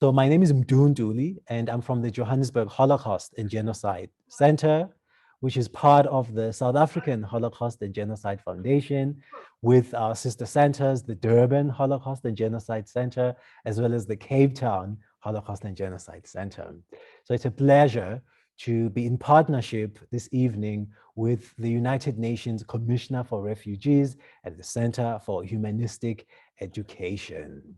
So my name is Mdunduli, and I'm from the Johannesburg Holocaust and Genocide Center, which is part of the South African Holocaust and Genocide Foundation, with our sister centers, the Durban Holocaust and Genocide Center, as well as the Cape Town Holocaust and Genocide Center. So it's a pleasure to be in partnership this evening with the United Nations Commissioner for Refugees and the Center for Humanistic Education.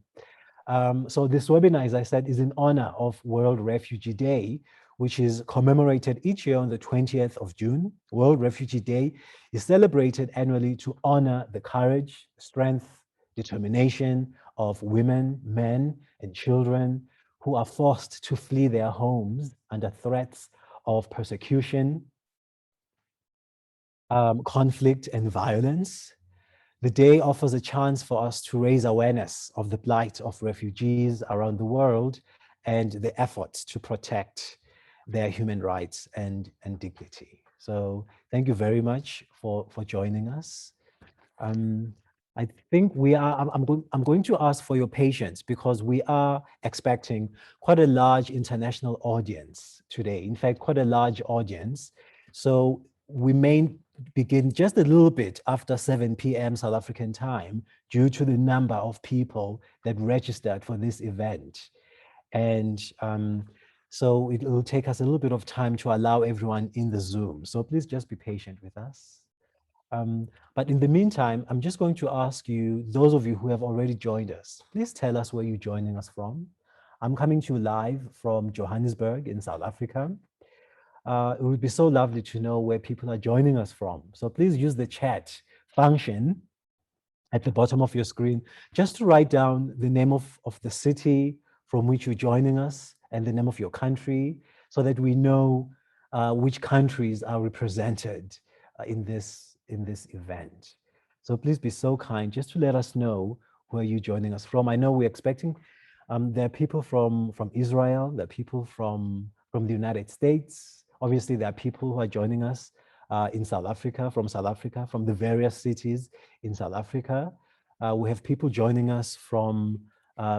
So this webinar, as I said, is in honor of World Refugee Day, which is commemorated each year on the 20th of June. World Refugee Day is celebrated annually to honor the courage, strength, determination of women, men, and children who are forced to flee their homes under threats of persecution, conflict, and violence. The day offers a chance for us to raise awareness of the plight of refugees around the world and the efforts to protect their human rights and dignity. So thank you very much for joining us. I think I'm going to ask for your patience because we are expecting quite a large international audience today. In fact, quite a large audience. So we may begin just a little bit after 7 p.m. South African time due to the number of people that registered for this event. And so it will take us a little bit of time to allow everyone in the Zoom. So please just be patient with us. But in the meantime, I'm just going to ask you, those of you who have already joined us, please tell us where you're joining us from. I'm coming to you live from Johannesburg in South Africa. It would be so lovely to know where people are joining us from. So please use the chat function at the bottom of your screen just to write down the name of the city from which you're joining us and the name of your country so that we know which countries are represented in this event. So please be so kind just to let us know where you're joining us from. I know we're expecting there are people from Israel, there are people from the United States. Obviously, there are people who are joining us in South Africa, from the various cities in South Africa. We have people joining us from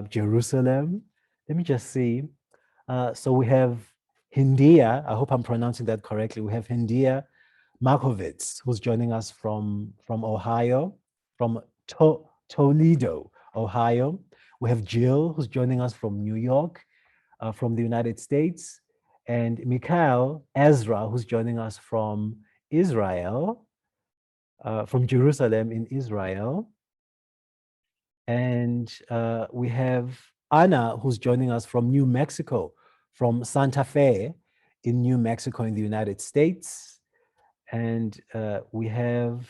Jerusalem. Let me just see. So we have Hindia, I hope I'm pronouncing that correctly. We have Hindia Markovitz, who's joining us from Ohio, from Toledo, Ohio. We have Jill, who's joining us from New York, from the United States, and Mikhail Ezra, who's joining us from Israel, from Jerusalem in Israel. And we have Anna, who's joining us from New Mexico, from Santa Fe in New Mexico in the United States. And we have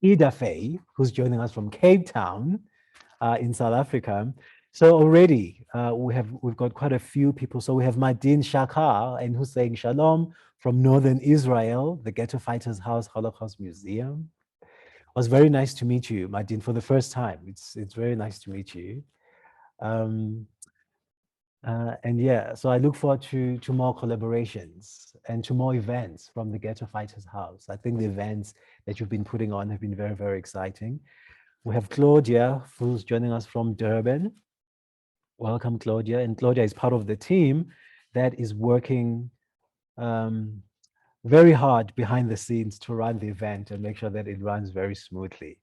Ida Faye, who's joining us from Cape Town in South Africa. So already we've got quite a few people. So we have Madin Shakar, and who's saying Shalom from Northern Israel, the Ghetto Fighters House Holocaust Museum. It was very nice to meet you, Madin, for the first time. It's very nice to meet you. And yeah, so I look forward to more collaborations and to more events from the Ghetto Fighters House. I think the events that you've been putting on have been very, very exciting. We have Claudia, who's joining us from Durban. Welcome, Claudia. And Claudia is part of the team that is working very hard behind the scenes to run the event and make sure that it runs very smoothly.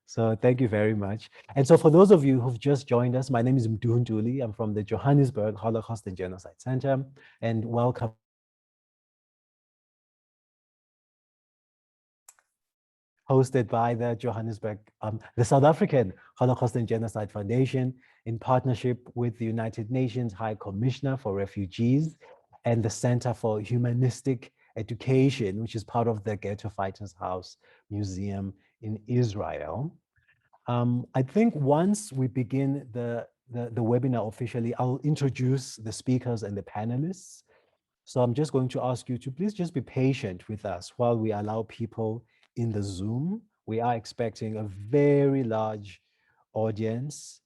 So thank you very much. And so for those of you who've just joined us, my name is Mdunduli. I'm from the Johannesburg Holocaust and Genocide Center, and welcome. Hosted by the Johannesburg, the South African Holocaust and Genocide Foundation in partnership with the United Nations High Commissioner for Refugees and the Center for Humanistic Education, which is part of the Ghetto Fighters House Museum in Israel. I think once we begin the webinar officially, I'll introduce the speakers and the panelists. So I'm just going to ask you to please just be patient with us while we allow people in the Zoom. We are expecting a very large audience,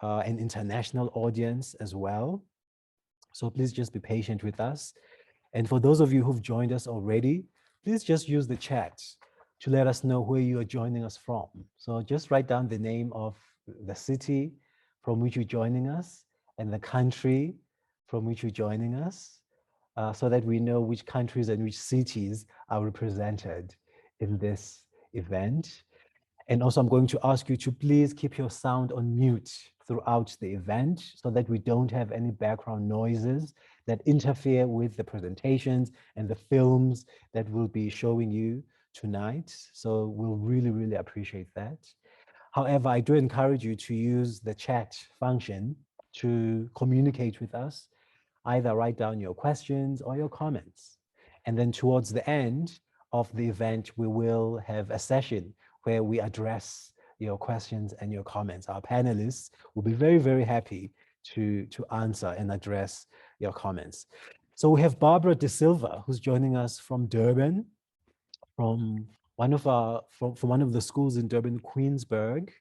an international audience as well. So please just be patient with us. And for those of you who've joined us already, please just use the chat to let us know where you are joining us from. So just write down the name of the city from which you're joining us and the country from which you're joining us, so that we know which countries and which cities are represented in this event. And also, I'm going to ask you to please keep your sound on mute throughout the event so that we don't have any background noises that interfere with the presentations and the films that we'll be showing you tonight. So we'll really, really appreciate that. However, I do encourage you to use the chat function to communicate with us. Either write down your questions or your comments. And then towards the end of the event, we will have a session where we address your questions and your comments. Our panelists will be very, very happy to answer and address your comments. So we have Barbara De Silva, who's joining us from Durban, from one of the schools in Durban, Queensburg,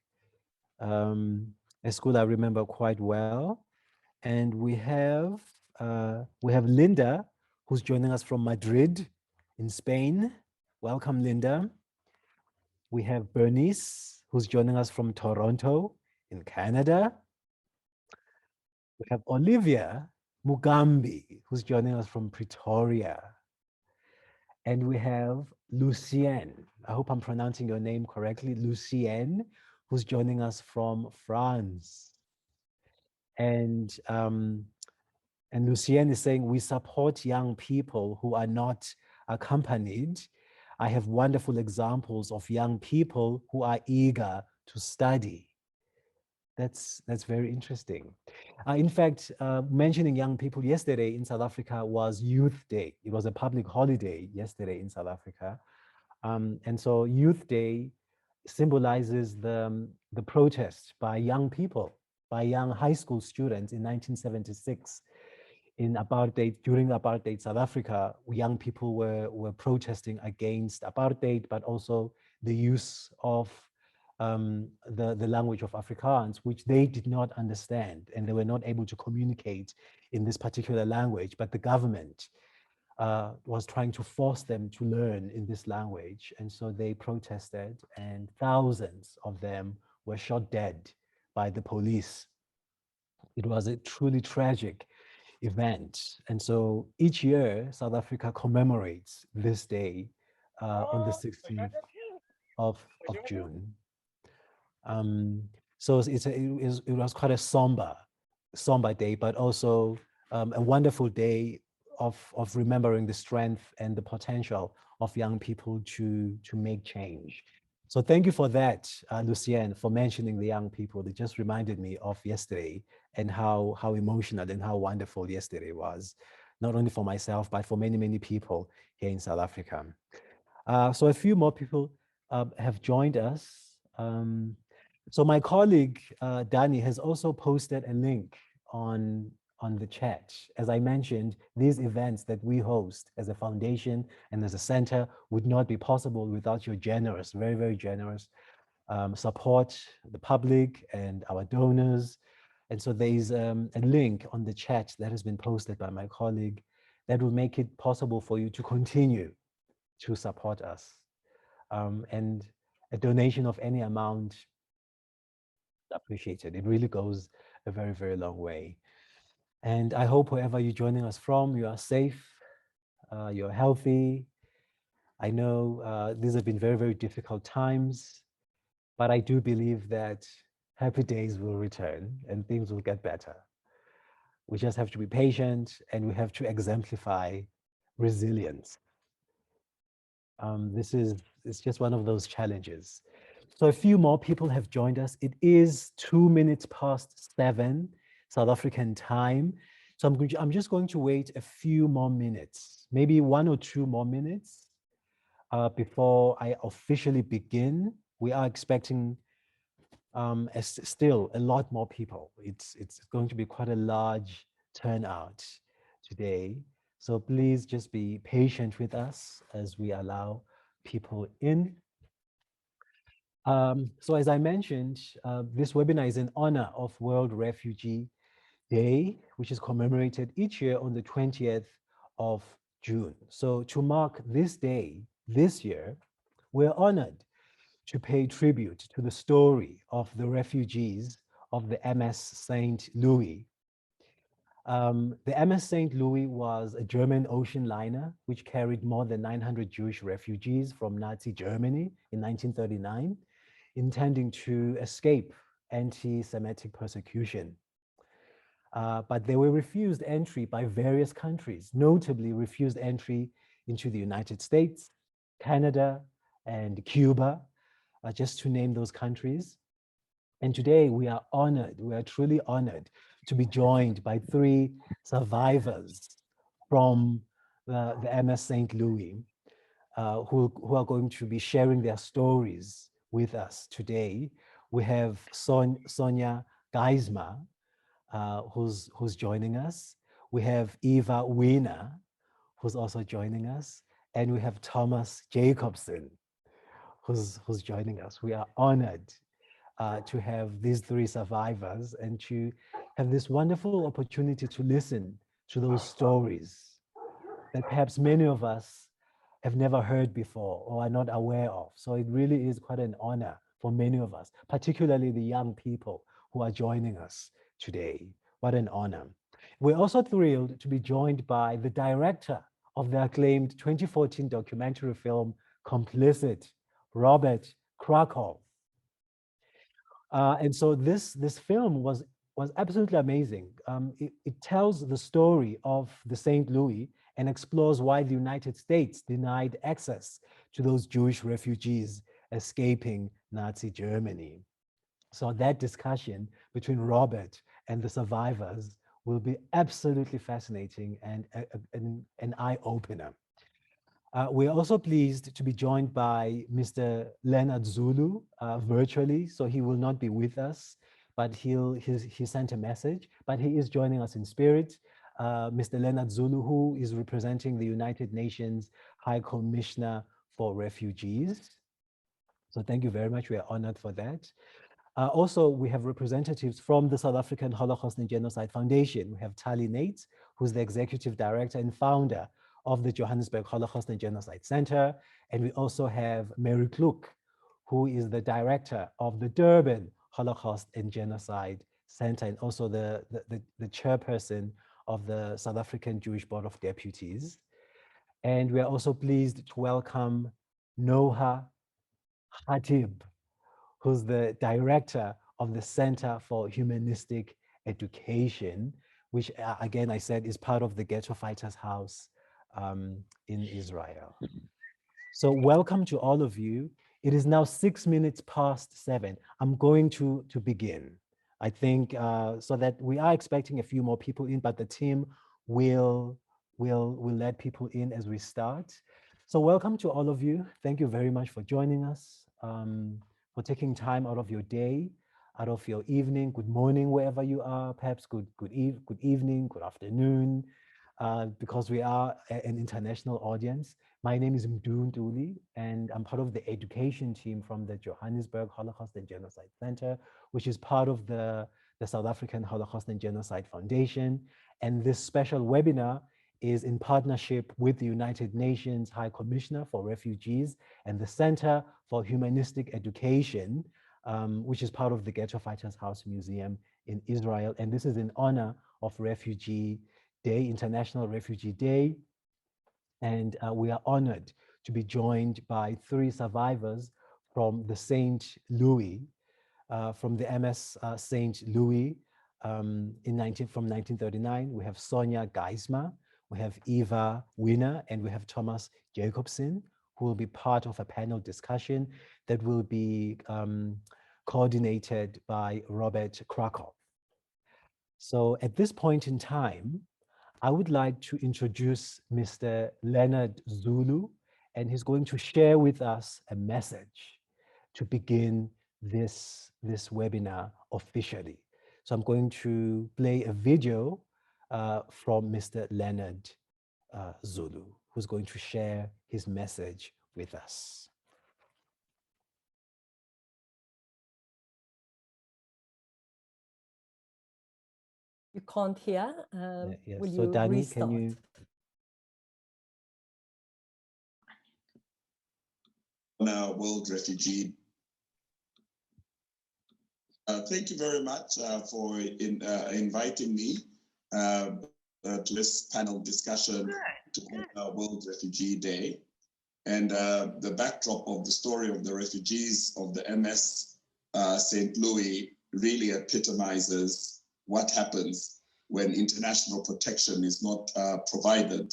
a school I remember quite well. And we have Linda, who's joining us from Madrid in Spain. Welcome, Linda. We have Bernice, who's joining us from Toronto in Canada. We have Olivia Mugambi, who's joining us from Pretoria. And we have Lucienne, I hope I'm pronouncing your name correctly, Lucienne, who's joining us from France. And Lucienne is saying, we support young people who are not accompanied. I have wonderful examples of young people who are eager to study. That's very interesting. In fact, mentioning young people, yesterday in South Africa was Youth Day. It was a public holiday yesterday in South Africa. And so Youth Day symbolizes the protest by young people, by young high school students in 1976. In apartheid, during apartheid South Africa, young people were protesting against apartheid, but also the use of the language of Afrikaans, which they did not understand, and they were not able to communicate in this particular language, but the government was trying to force them to learn in this language. And so they protested, and thousands of them were shot dead by the police. It was a truly tragic event. And so each year, South Africa commemorates this day on the 16th of June. So it was quite a somber day, but also a wonderful day of remembering the strength and the potential of young people to make change. So thank you for that, Lucienne, for mentioning the young people. It just reminded me of yesterday and how emotional and how wonderful yesterday was, not only for myself, but for many, many people here in South Africa. So a few more people have joined us. So my colleague, Dani, has also posted a link on the chat. As I mentioned, these events that we host as a foundation and as a center would not be possible without your generous, very, very generous support, the public and our donors. And so there's a link on the chat that has been posted by my colleague that will make it possible for you to continue to support us. And a donation of any amount appreciated. It really goes a very, very long way. And I hope wherever you're joining us from, you are safe, you're healthy. I know these have been very, very difficult times, but I do believe that happy days will return and things will get better. We just have to be patient and we have to exemplify resilience. It's just one of those challenges. So a few more people have joined us. It is 2 minutes past 7 South African time. So I'm just going to wait a few more minutes, maybe 1 or 2 more minutes before I officially begin. We are expecting still a lot more people. It's going to be quite a large turnout today. So please just be patient with us as we allow people in. So as I mentioned, this webinar is in honor of World Refugee Day, which is commemorated each year on the 20th of June. So to mark this day, this year, we're honored to pay tribute to the story of the refugees of the MS St. Louis The MS St. Louis was a German ocean liner which carried more than 900 Jewish refugees from Nazi Germany in 1939, intending to escape anti-Semitic persecution. But they were refused entry by various countries, notably refused entry into the United States, Canada, and Cuba, just to name those countries. And today we are honored, we are truly honored to be joined by three survivors from the MS St. Louis, who are going to be sharing their stories with us today. We have Sonia Dicemar, who's joining us. We have Eva Wiener, who's also joining us. And we have Thomas Jacobson, who's joining us. We are honored to have these three survivors and to have this wonderful opportunity to listen to those stories that perhaps many of us have never heard before or are not aware of. So it really is quite an honor for many of us, particularly the young people who are joining us today. What an honor. We're also thrilled to be joined by the director of the acclaimed 2014 documentary film, Complicit, Robert Krakow. And so this film was absolutely amazing. It tells the story of the St. Louis and explores why the United States denied access to those Jewish refugees escaping Nazi Germany. So that discussion between Robert and the survivors will be absolutely fascinating and an eye-opener. We're also pleased to be joined by Mr. Leonard Zulu virtually, so he will not be with us, but he sent a message, but he is joining us in spirit. Mr. Leonard Zulu, who is representing the United Nations High Commissioner for Refugees. So thank you very much, we are honored for that. Also, we have representatives from the South African Holocaust and Genocide Foundation. We have Tali Nates, who's the executive director and founder of the Johannesburg Holocaust and Genocide Center. And we also have Mary Kluk, who is the director of the Durban Holocaust and Genocide Center, and also the chairperson of the South African Jewish Board of Deputies. And we are also pleased to welcome Noha Khatib, who's the director of the Center for Humanistic Education, which again, I said is part of the Ghetto Fighters House in Israel. So welcome to all of you. It is now 6 minutes past 7. I'm going to begin. I think so that we are expecting a few more people in, but the team will let people in as we start. So welcome to all of you. Thank you very much for joining us, for taking time out of your day, out of your evening, good morning, wherever you are, perhaps good evening, good afternoon, because we are an international audience. My name is Mdu Ntuli, and I'm part of the education team from the Johannesburg Holocaust and Genocide Center, which is part of the South African Holocaust and Genocide Foundation. And this special webinar is in partnership with the United Nations High Commissioner for Refugees and the Center for Humanistic Education, which is part of the Ghetto Fighters House Museum in Israel. And this is in honor of Refugee Day, International Refugee Day. And we are honored to be joined by three survivors from the St. Louis, from the MS St. Louis from 1939. We have Sonia Dicemar, we have Eva Wiener, and we have Thomas Jacobson, who will be part of a panel discussion that will be coordinated by Robert Krakow. So at this point in time, I would like to introduce Mr. Leonard Zulu, and he's going to share with us a message to begin this webinar officially. So I'm going to play a video from Mr. Leonard Zulu, who's going to share his message with us. You can't hear. Yes. Will So you Danny, restart? can you? World Refugee. Thank you very much for inviting me to this panel discussion to World Refugee Day. And the backdrop of the story of the refugees of the MS St. Louis really epitomizes what happens when international protection is not provided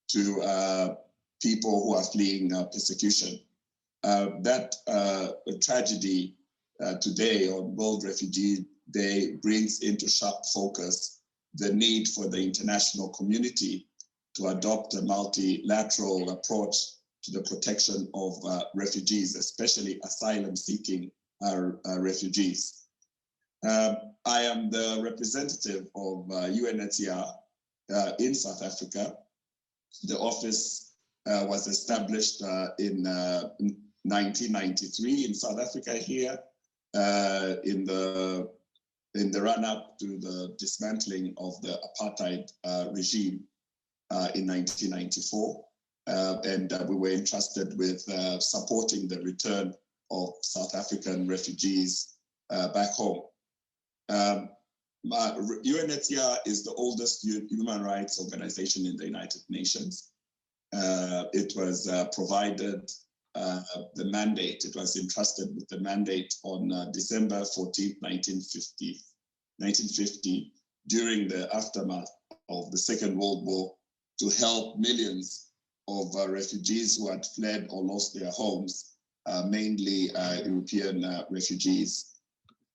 to people who are fleeing persecution. That tragedy today on World Refugee Day brings into sharp focus the need for the international community to adopt a multilateral approach to the protection of refugees, especially asylum-seeking refugees. I am the representative of UNHCR in South Africa. The office was established in 1993 in South Africa here, in the run-up to the dismantling of the apartheid regime in 1994. And we were entrusted with supporting the return of South African refugees back home. UNHCR is the oldest human rights organization in the United Nations. It was provided the mandate, it was entrusted with the mandate on December 14th, 1950, during the aftermath of the Second World War, to help millions of refugees who had fled or lost their homes, mainly European refugees.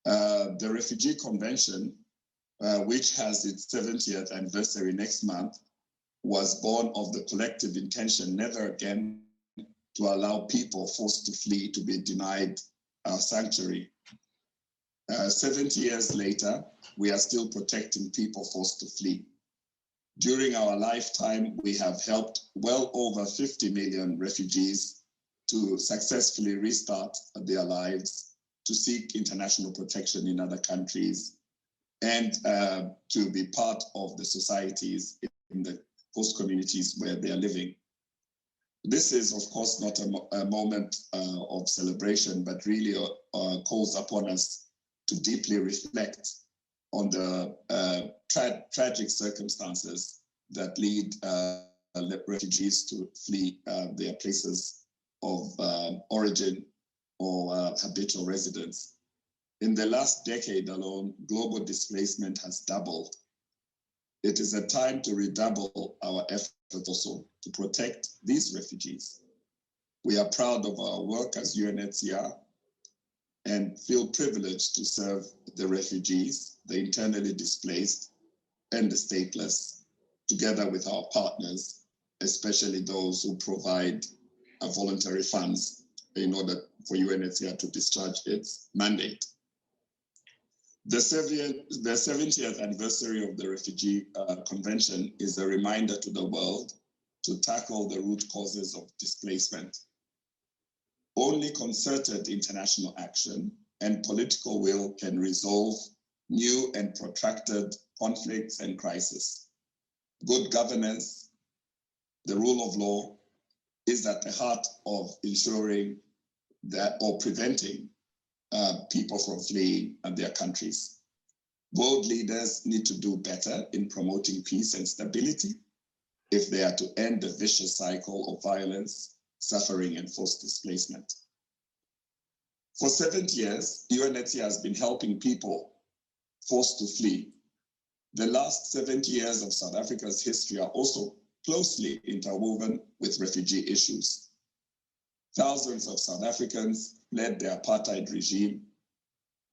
The Refugee Convention, which has its 70th anniversary next month, was born of the collective intention never again to allow people forced to flee to be denied sanctuary. 70 years later, we are still protecting people forced to flee. During our lifetime, we have helped well over 50 million refugees to successfully restart their lives, to seek international protection in other countries, and to be part of the societies in the host communities where they are living. This is, of course, not a moment of celebration, but really calls upon us to deeply reflect on the tragic circumstances that lead refugees to flee their places of origin or habitual residence. In the last decade alone, global displacement has doubled. It is a time to redouble our efforts also to protect these refugees. We are proud of our work as UNHCR and feel privileged to serve the refugees, the internally displaced, and the stateless, together with our partners, especially those who provide voluntary funds in order for UNHCR to discharge its mandate. The 70th anniversary of the Refugee Convention is a reminder to the world to tackle the root causes of displacement. Only concerted international action and political will can resolve new and protracted conflicts and crises. Good governance, the rule of law, is at the heart of ensuring that or preventing people from fleeing their countries. World leaders need to do better in promoting peace and stability if they are to end the vicious cycle of violence, suffering, and forced displacement. For 70 years, UNHCR has been helping people forced to flee. The last 70 years of South Africa's history are also closely interwoven with refugee issues. Thousands of South Africans fled the apartheid regime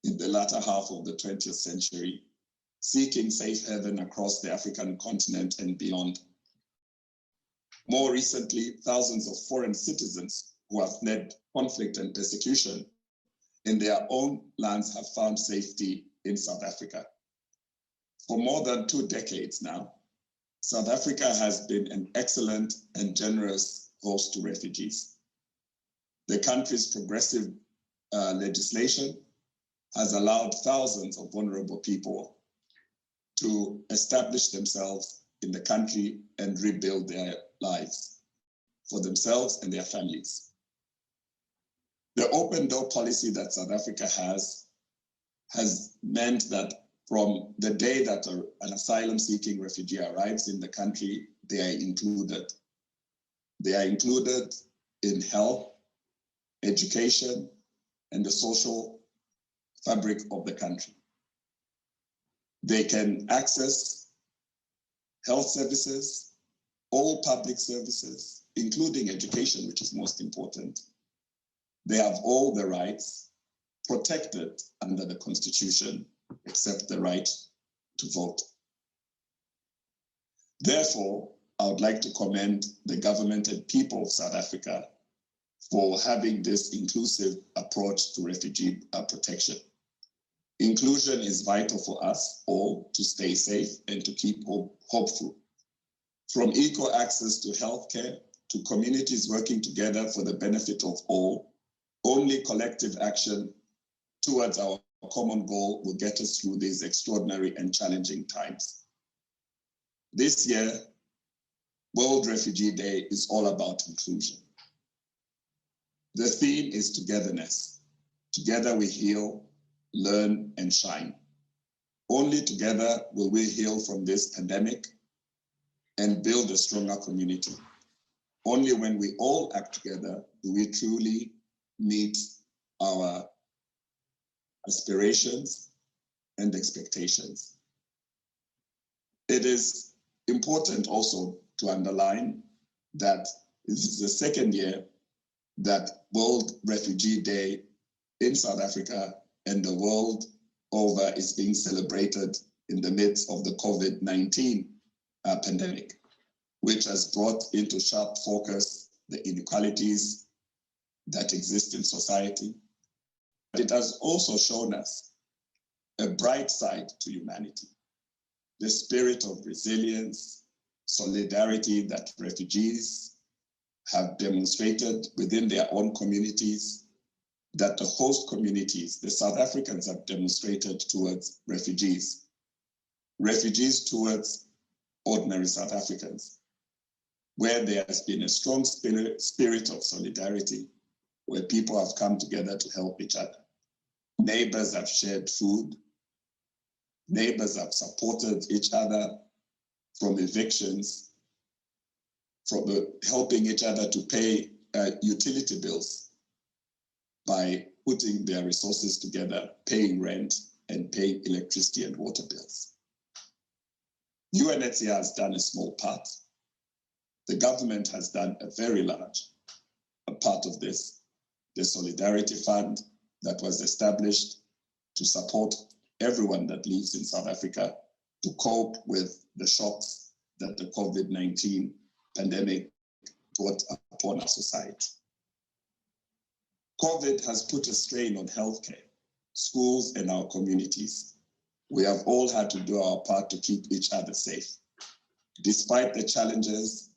in the latter half of the 20th century, seeking safe haven across the African continent and beyond. More recently, thousands of foreign citizens who have fled conflict and persecution in their own lands have found safety in South Africa. For more than 2 decades now, South Africa has been an excellent and generous host to refugees. The country's progressive legislation has allowed thousands of vulnerable people to establish themselves in the country and rebuild their lives for themselves and their families. The open door policy that South Africa has meant that From the day that an asylum-seeking refugee arrives in the country, they are included. They are included in health, education, and the social fabric of the country. They can access health services, all public services, including education, which is most important. They have all the rights protected under the Constitution, except the right to vote. Therefore, I would like to commend the government and people of South Africa for having this inclusive approach to refugee protection. Inclusion is vital for us all to stay safe and to keep hopeful. From equal access to healthcare to communities working together for the benefit of all, only collective action towards our common goal will get us through these extraordinary and challenging times. This year, World Refugee Day is all about inclusion. The theme is togetherness. Together we heal, learn, and shine. Only together will we heal from this pandemic and build a stronger community. Only when we all act together do we truly meet our aspirations and expectations. It is important also to underline that this is the second year that World Refugee Day in South Africa and the world over is being celebrated in the midst of the COVID-19 pandemic, which has brought into sharp focus the inequalities that exist in society. But it has also shown us a bright side to humanity, the spirit of resilience, solidarity that refugees have demonstrated within their own communities, that the host communities, the South Africans, have demonstrated towards refugees towards ordinary South Africans, where there has been a strong spirit of solidarity, where people have come together to help each other. Neighbors have shared food. Neighbors have supported each other from evictions, from helping each other to pay utility bills by putting their resources together, paying rent and paying electricity and water bills. UNHCR has done a small part. The government has done a very large part of this. The Solidarity Fund that was established to support everyone that lives in South Africa to cope with the shocks that the COVID-19 pandemic brought upon our society. COVID has put a strain on healthcare, schools, and our communities. We have all had to do our part to keep each other safe. Despite the challenges,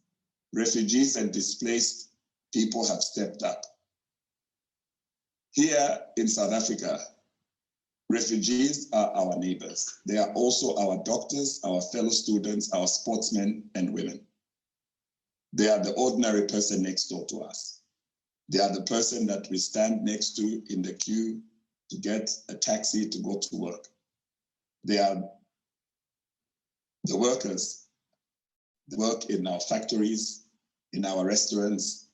refugees and displaced people have stepped up. Here in South Africa, refugees are our neighbors. They are also our doctors, our fellow students, our sportsmen and women. They are the ordinary person next door to us. They are the person that we stand next to in the queue to get a taxi to go to work. They are the workers that work in our factories, in our restaurants,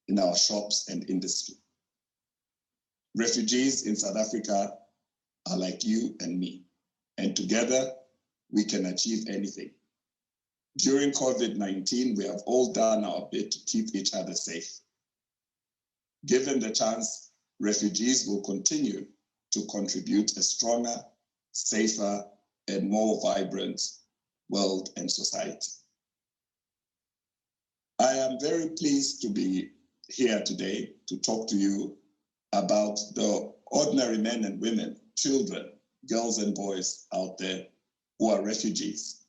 in our shops and industry. Refugees in South Africa are like you and me, and together we can achieve anything. During COVID-19, we have all done our bit to keep each other safe. Given the chance, refugees will continue to contribute a stronger, safer, and more vibrant world and society. I am very pleased to be here today to talk to you about the ordinary men and women, children, girls and boys out there who are refugees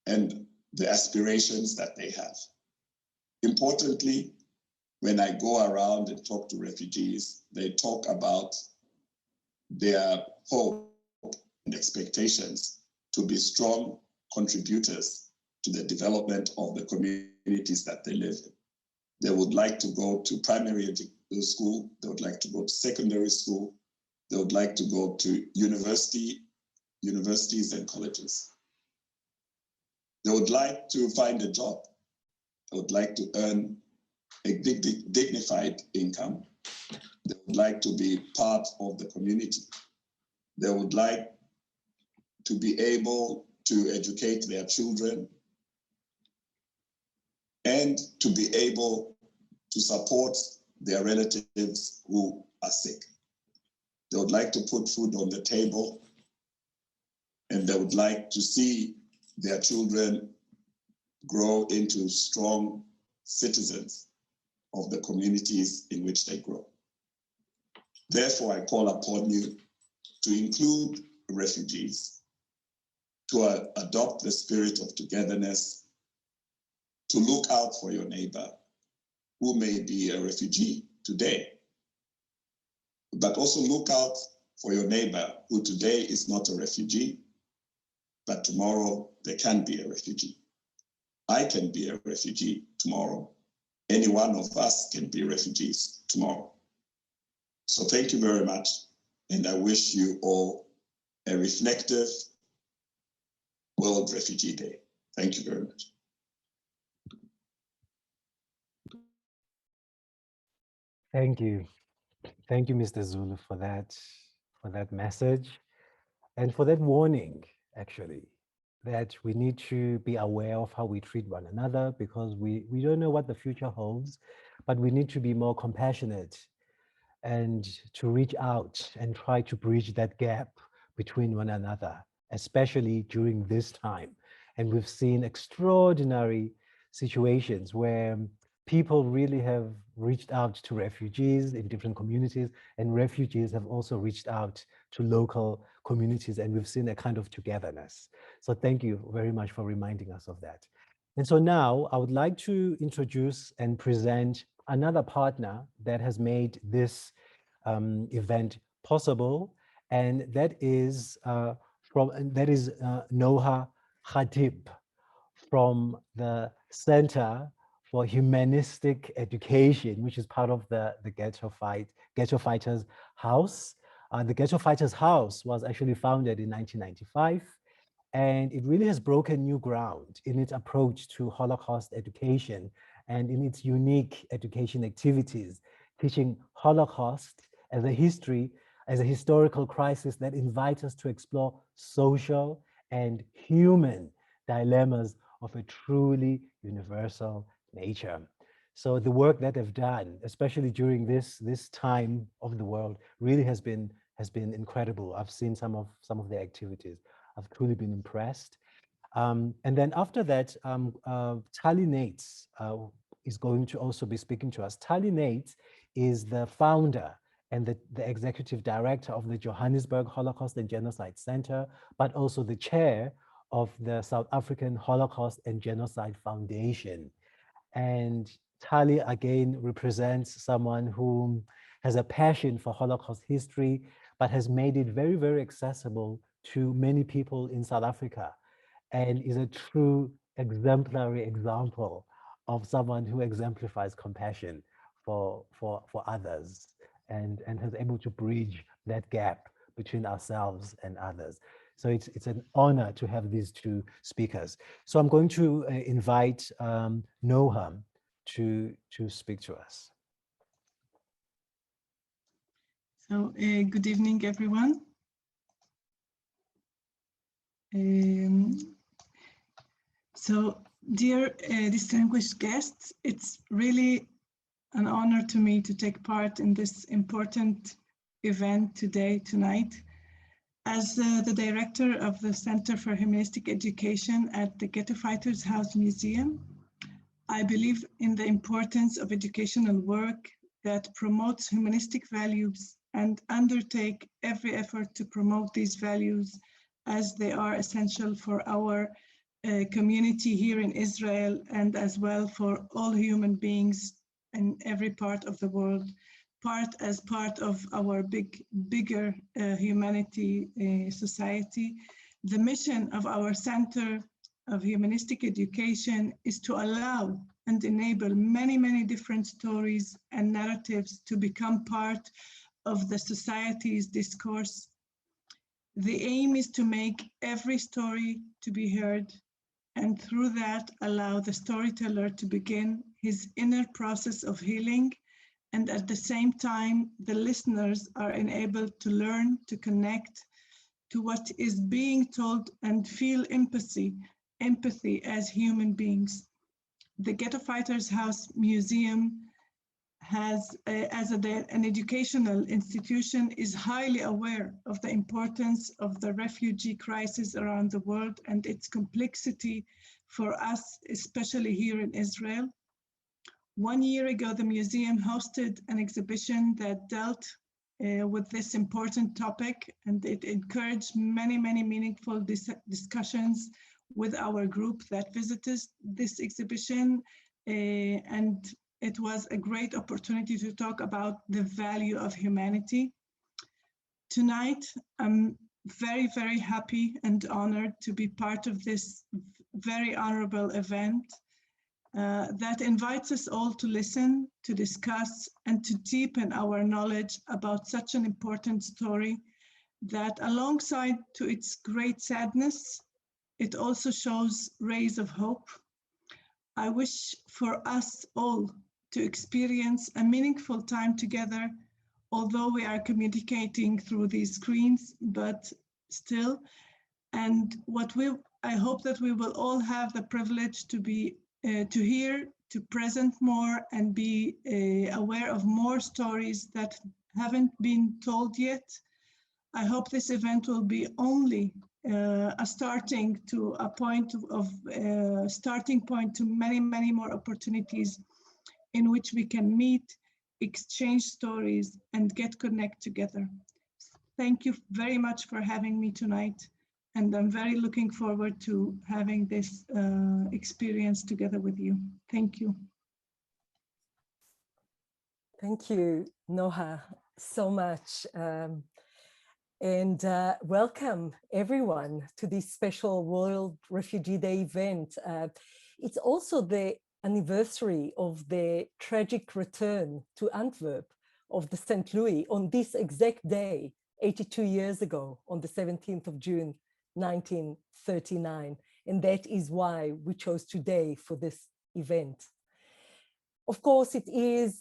and the aspirations that they have. Importantly, when I go around and talk to refugees, they talk about their hope and expectations to be strong contributors to the development of the communities that they live in. They would like to go to primary school, they would like to go to secondary school, they would like to go to university universities and colleges. They would like to find a job. They would like to earn a dignified income. They would like to be part of the community. They would like to be able to educate their children and to be able to support their relatives who are sick. They would like to put food on the table, and they would like to see their children grow into strong citizens of the communities in which they grow. Therefore, I call upon you to include refugees, to adopt the spirit of togetherness, to look out for your neighbor who may be a refugee today, but also look out for your neighbor who today is not a refugee, but tomorrow they can be a refugee. I can be a refugee tomorrow. Any one of us can be refugees tomorrow. So thank you very much, and I wish you all a reflective World Refugee Day. Thank you very much. Thank you. Thank you, Mr. Zulu, for that message and for that warning, actually, that we need to be aware of how we treat one another, because we don't know what the future holds, but we need to be more compassionate and to reach out and try to bridge that gap between one another, especially during this time. And we've seen extraordinary situations where people really have reached out to refugees in different communities, and refugees have also reached out to local communities, and we've seen a kind of togetherness. So thank you very much for reminding us of that. And so now I would like to introduce and present another partner that has made this event possible, and that is Noha Khatib from the Center for Humanistic Education, which is part of the Ghetto Fighters House. The Ghetto Fighters House was actually founded in 1995, and it really has broken new ground in its approach to Holocaust education and in its unique education activities, teaching Holocaust as a historical crisis that invites us to explore social and human dilemmas of a truly universal nature. So the work that they've done, especially during this time of the world, really has been incredible. I've seen some of their activities. I've truly been impressed. And then after that, Tali Nates is going to also be speaking to us. Tali Nates is the founder and the executive director of the Johannesburg Holocaust and Genocide Center, but also the chair of the South African Holocaust and Genocide Foundation. And Tali again represents someone who has a passion for Holocaust history, but has made it very, very accessible to many people in South Africa, and is a true exemplary example of someone who exemplifies compassion for others, and has able to bridge that gap between ourselves and others. So it's an honor to have these two speakers. So I'm going to invite Noha to speak to us. So good evening, everyone. So dear distinguished guests, it's really an honor to me to take part in this important event tonight. As the director of the Center for Humanistic Education at the Ghetto Fighters House Museum, I believe in the importance of educational work that promotes humanistic values and undertake every effort to promote these values, as they are essential for our community here in Israel, and as well for all human beings in every part of the world, as part of our bigger humanity society. The mission of our Center of Humanistic Education is to allow and enable many, many different stories and narratives to become part of the society's discourse. The aim is to make every story to be heard, and through that allow the storyteller to begin his inner process of healing, and at the same time the listeners are enabled to learn to connect to what is being told and feel empathy as human beings. The Ghetto Fighters House Museum has, as an educational institution, is highly aware of the importance of the refugee crisis around the world and its complexity for us, especially here in Israel. 1 year ago, the museum hosted an exhibition that dealt with this important topic, and it encouraged many meaningful discussions with our group that visited this exhibition, and it was a great opportunity to talk about the value of humanity. Tonight, I'm very happy and honored to be part of this very honorable event that invites us all to listen, to discuss, and to deepen our knowledge about such an important story that, alongside to its great sadness, it also shows rays of hope. I wish for us all to experience a meaningful time together, although we are communicating through these screens, but still. And I hope that we will all have the privilege to be, to hear, to present more, and be aware of more stories that haven't been told yet. I hope this event will be only a starting point to many more opportunities in which we can meet, exchange stories, and get connect together. Thank you very much for having me tonight, and I'm very looking forward to having this experience together with you. Thank you. Thank you, Noha, so much. And welcome everyone to this special World Refugee Day event. It's also the anniversary of the tragic return to Antwerp of the St. Louis on this exact day, 82 years ago, on the 17th of June, 1939. And that is why we chose today for this event. Of course, it is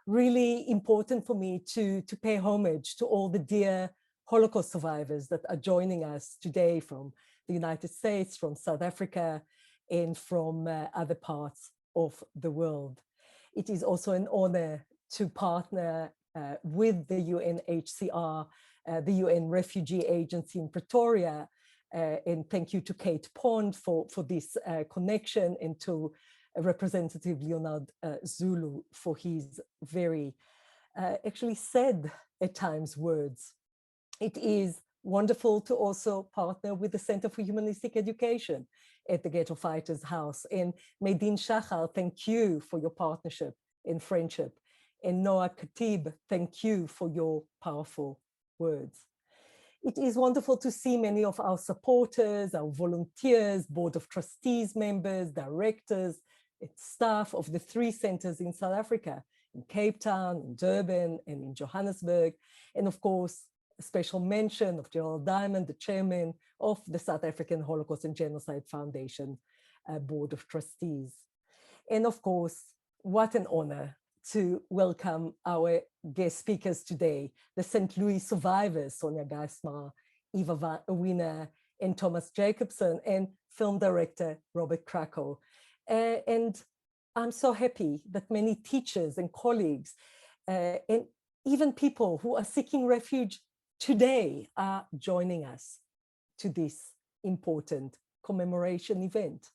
really important for me to pay homage to all the dear Holocaust survivors that are joining us today from the United States, from South Africa, and from other parts of the world. It is also an honor to partner with the UNHCR, the UN Refugee Agency in Pretoria, and thank you to Kate Pond for this connection, and to Representative Leonard Zulu for his very actually sad at times words. It is wonderful to also partner with the Center for Humanistic Education at the Ghetto Fighters House. And Medin Shachar, thank you for your partnership and friendship. And Noah Khatib, thank you for your powerful words. It is wonderful to see many of our supporters, our volunteers, Board of Trustees members, directors, and staff of the 3 centers in South Africa, in Cape Town, in Durban, and in Johannesburg. And of course, a special mention of Gerald Diamond, the chairman of the South African Holocaust and Genocide Foundation Board of Trustees. And of course, what an honor to welcome our guest speakers today, the St. Louis survivors, Sonia Dicemar, Eva Wiener, and Thomas Jacobson, and film director Robert Krakow. And I'm so happy that many teachers and colleagues, and even people who are seeking refuge today are joining us to this important commemoration event.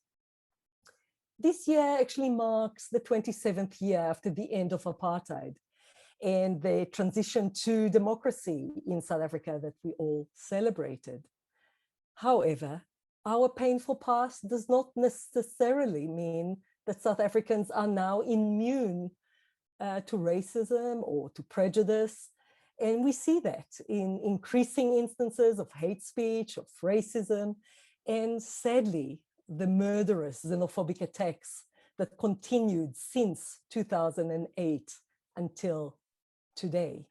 This year actually marks the 27th year after the end of apartheid and the transition to democracy in South Africa that we all celebrated. However, our painful past does not necessarily mean that South Africans are now immune to racism or to prejudice. And we see that in increasing instances of hate speech, of racism, and sadly, the murderous xenophobic attacks that continued since 2008 until today.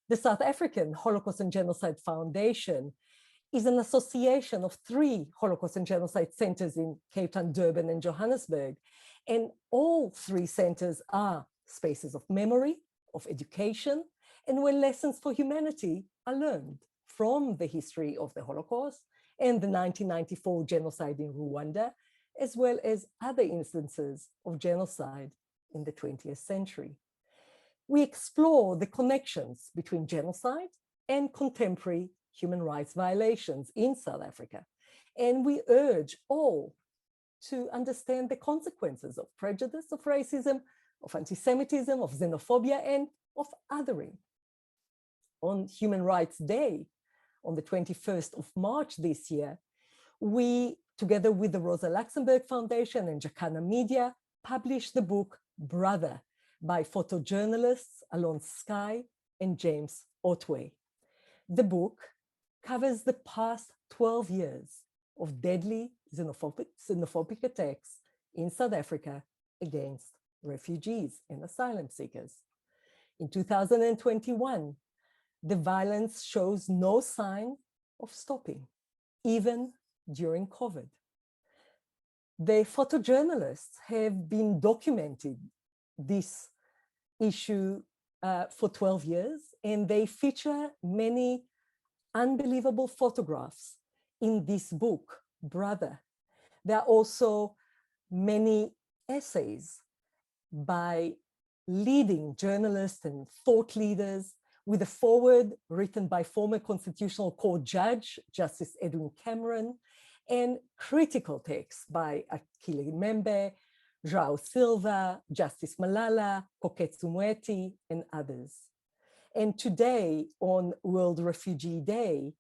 The South African Holocaust and Genocide Foundation is an association of 3 Holocaust and Genocide centers in Cape Town, Durban, and Johannesburg. And all 3 centers are spaces of memory, of education, and where lessons for humanity are learned from the history of the Holocaust and the 1994 genocide in Rwanda, as well as other instances of genocide in the 20th century. We explore the connections between genocide and contemporary human rights violations in South Africa. And we urge all to understand the consequences of prejudice, of racism, of anti-Semitism, of xenophobia, and of othering. On Human Rights Day, on the 21st of March this year, we, together with the Rosa Luxemburg Foundation and Jacana Media, published the book Brother by photojournalists Alon Skye and James Otway. The book covers the past 12 years of deadly xenophobic attacks in South Africa against refugees and asylum seekers. In 2021, the violence shows no sign of stopping, even during COVID. The photojournalists have been documenting this issue for 12 years, and they feature many unbelievable photographs in this book, Brother. There are also many essays by leading journalists and thought leaders, with a foreword written by former Constitutional Court Judge, Justice Edwin Cameron, and critical texts by Akile Membe, João Silva, Justice Malala, Koketsu Moeti, and others. And today, on World Refugee Day,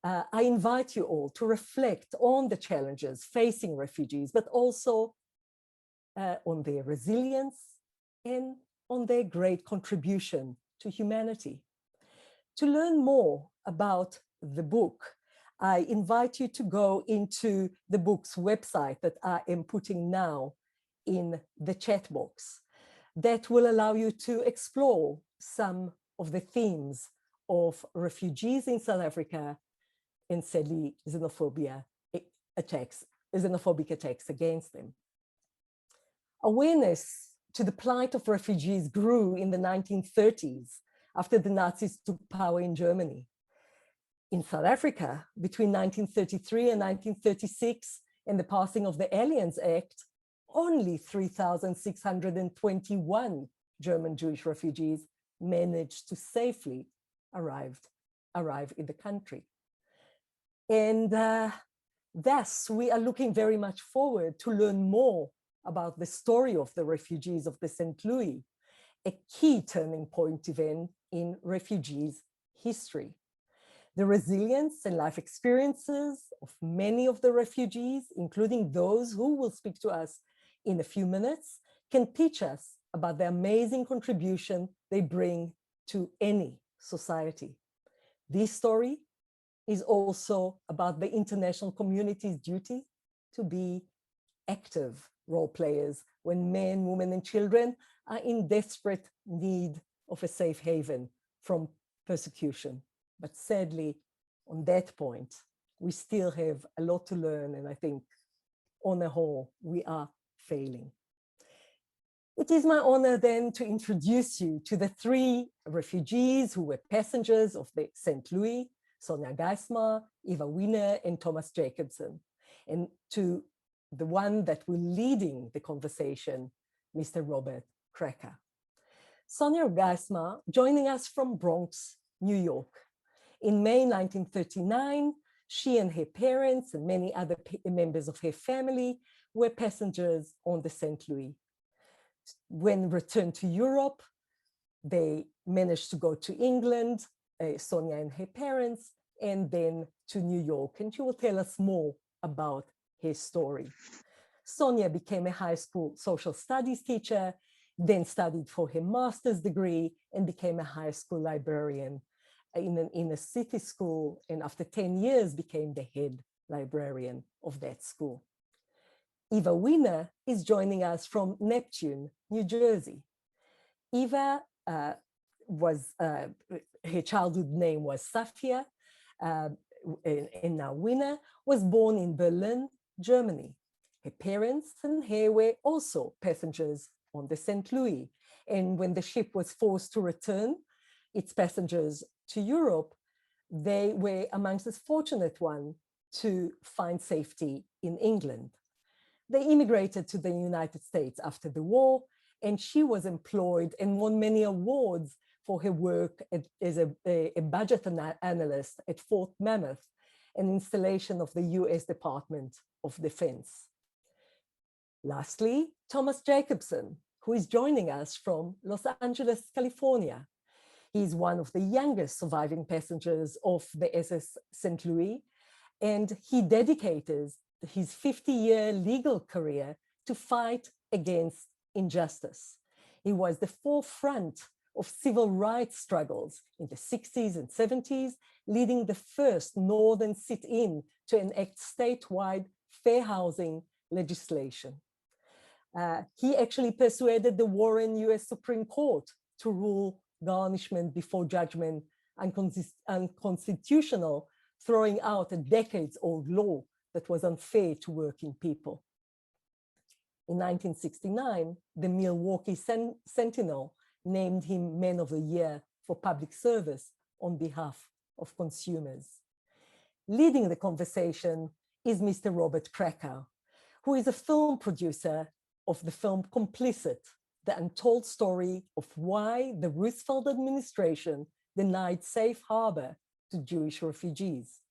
I invite you all to reflect on the challenges facing refugees, but also on their resilience and on their great contribution to humanity. To learn more about the book, I invite you to go into the book's website that I am putting now in the chat box. That will allow you to explore some of the themes of refugees in South Africa and sadly xenophobic attacks against them. Awareness to the plight of refugees grew in the 1930s after the Nazis took power in Germany. In South Africa, between 1933 and 1936 and the passing of the Aliens Act, only 3,621 German Jewish refugees managed to safely arrive in the country. And thus, we are looking very much forward to learn more about the story of the refugees of the St. Louis, a key turning point event in refugees' history. The resilience and life experiences of many of the refugees, including those who will speak to us in a few minutes, can teach us about the amazing contribution they bring to any society. This story is also about the international community's duty to be active role players when men, women, and children are in desperate need of a safe haven from persecution. But sadly, on that point, we still have a lot to learn, and I think on the whole, we are failing. It is my honor then to introduce you to the 3 refugees who were passengers of the St. Louis, Sonia Dicemar, Eva Wiener, and Thomas Jacobson, and to the one that will leading the conversation, Mr. Robert Krakow. Sonia Dicemar joining us from Bronx, New York. In May 1939, she and her parents and many other members of her family were passengers on the St. Louis. When returned to Europe, they managed to go to England, Sonia and her parents, and then to New York. And she will tell us more about her story. Sonia became a high school social studies teacher, then studied for her master's degree and became a high school librarian in a city school, and after 10 years became the head librarian of that school. Eva Wiener is joining us from Neptune, New Jersey. Eva was her childhood name was Safia, and now Winner, was born in Berlin, Germany. Her parents and her were also passengers on the St. Louis. And when the ship was forced to return its passengers to Europe, they were amongst the fortunate ones to find safety in England. They immigrated to the United States after the war, and she was employed and won many awards for her work as a budget analyst at Fort Mammoth, an installation of the US Department of Defense. Lastly, Thomas Jacobson, who is joining us from Los Angeles, California. He's one of the youngest surviving passengers of the SS St. Louis, and he dedicated his 50-year legal career to fight against injustice. He was the forefront of civil rights struggles in the 60s and 70s, leading the first Northern sit-in to enact statewide fair housing legislation. He actually persuaded the Warren US Supreme Court to rule garnishment before judgment unconstitutional, throwing out a decades-old law that was unfair to working people. In 1969, the Milwaukee Sentinel named him Man of the Year for public service on behalf of consumers. Leading the conversation is Mr. Robert Krakow, who is a film producer of the film Complicit, the untold story of why the Roosevelt administration denied safe harbor to Jewish refugees.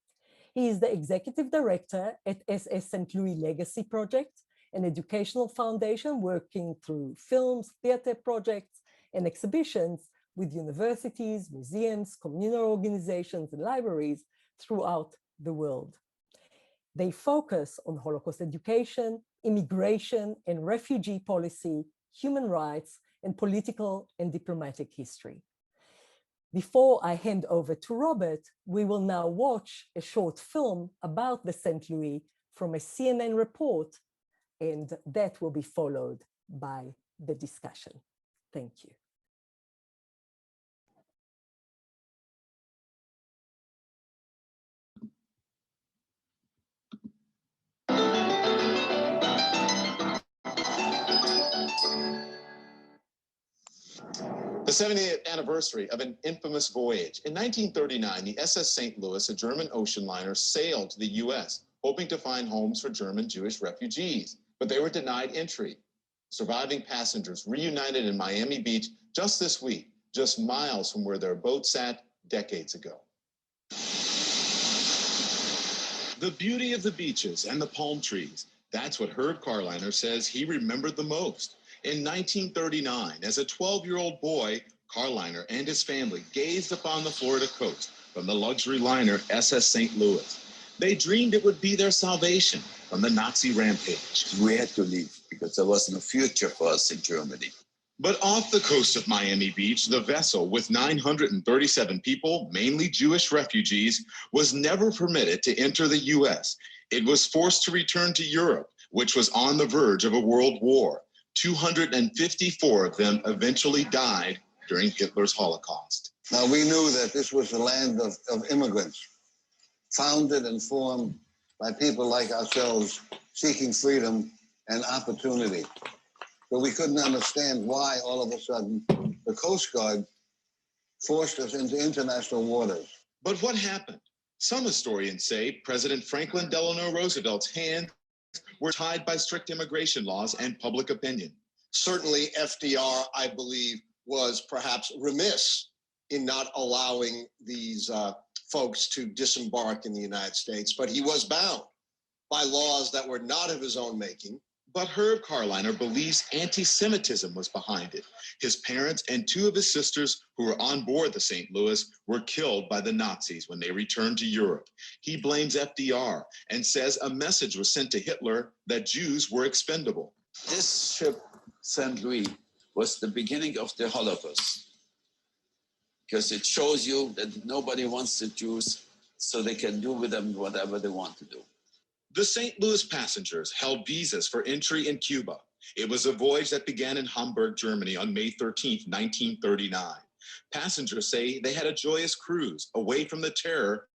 He is the executive director at SS St. Louis Legacy Project, an educational foundation working through films, theater projects, and exhibitions with universities, museums, communal organizations, and libraries throughout the world. They focus on Holocaust education, immigration and refugee policy, human rights, and political and diplomatic history. Before I hand over to Robert, we will now watch a short film about the St. Louis from a CNN report, and that will be followed by the discussion. Thank you. The 70th anniversary of an infamous voyage. In 1939, the SS St. Louis, a German ocean liner, sailed to the U.S., hoping to find homes for German Jewish refugees, but they were denied entry. Surviving passengers reunited in Miami Beach just this week, just miles from where their boat sat decades ago. The beauty of the beaches and the palm trees, that's what Herb Carliner says he remembered the most. In 1939, as a 12-year-old boy, Carliner and his family gazed upon the Florida coast from the luxury liner SS St. Louis. They dreamed it would be their salvation from the Nazi rampage. We had to leave because there was no future for us in Germany. But off the coast of Miami Beach, the vessel with 937 people, mainly Jewish refugees, was never permitted to enter the U.S. It was forced to return to Europe, which was on the verge of a world war. 254 of them eventually died during Hitler's Holocaust. Now, we knew that this was the land of immigrants, founded and formed by people like ourselves seeking freedom and opportunity. But we couldn't understand why all of a sudden the Coast Guard forced us into international waters. But what happened? Some historians say President Franklin Delano Roosevelt's hands were tied by strict immigration laws and public opinion. Certainly FDR, I believe, was perhaps remiss in not allowing these folks to disembark in the United States, but he was bound by laws that were not of his own making. But Herb Carliner believes anti-Semitism was behind it. His parents and two of his sisters who were on board the St. Louis were killed by the Nazis when they returned to Europe. He blames FDR and says a message was sent to Hitler that Jews were expendable. This ship, St. Louis, was the beginning of the Holocaust because it shows you that nobody wants the Jews, so they can do with them whatever they want to do. The St. Louis passengers held visas for entry in Cuba. It was a voyage that began in Hamburg, Germany on May 13, 1939. Passengers say they had a joyous cruise away from the terror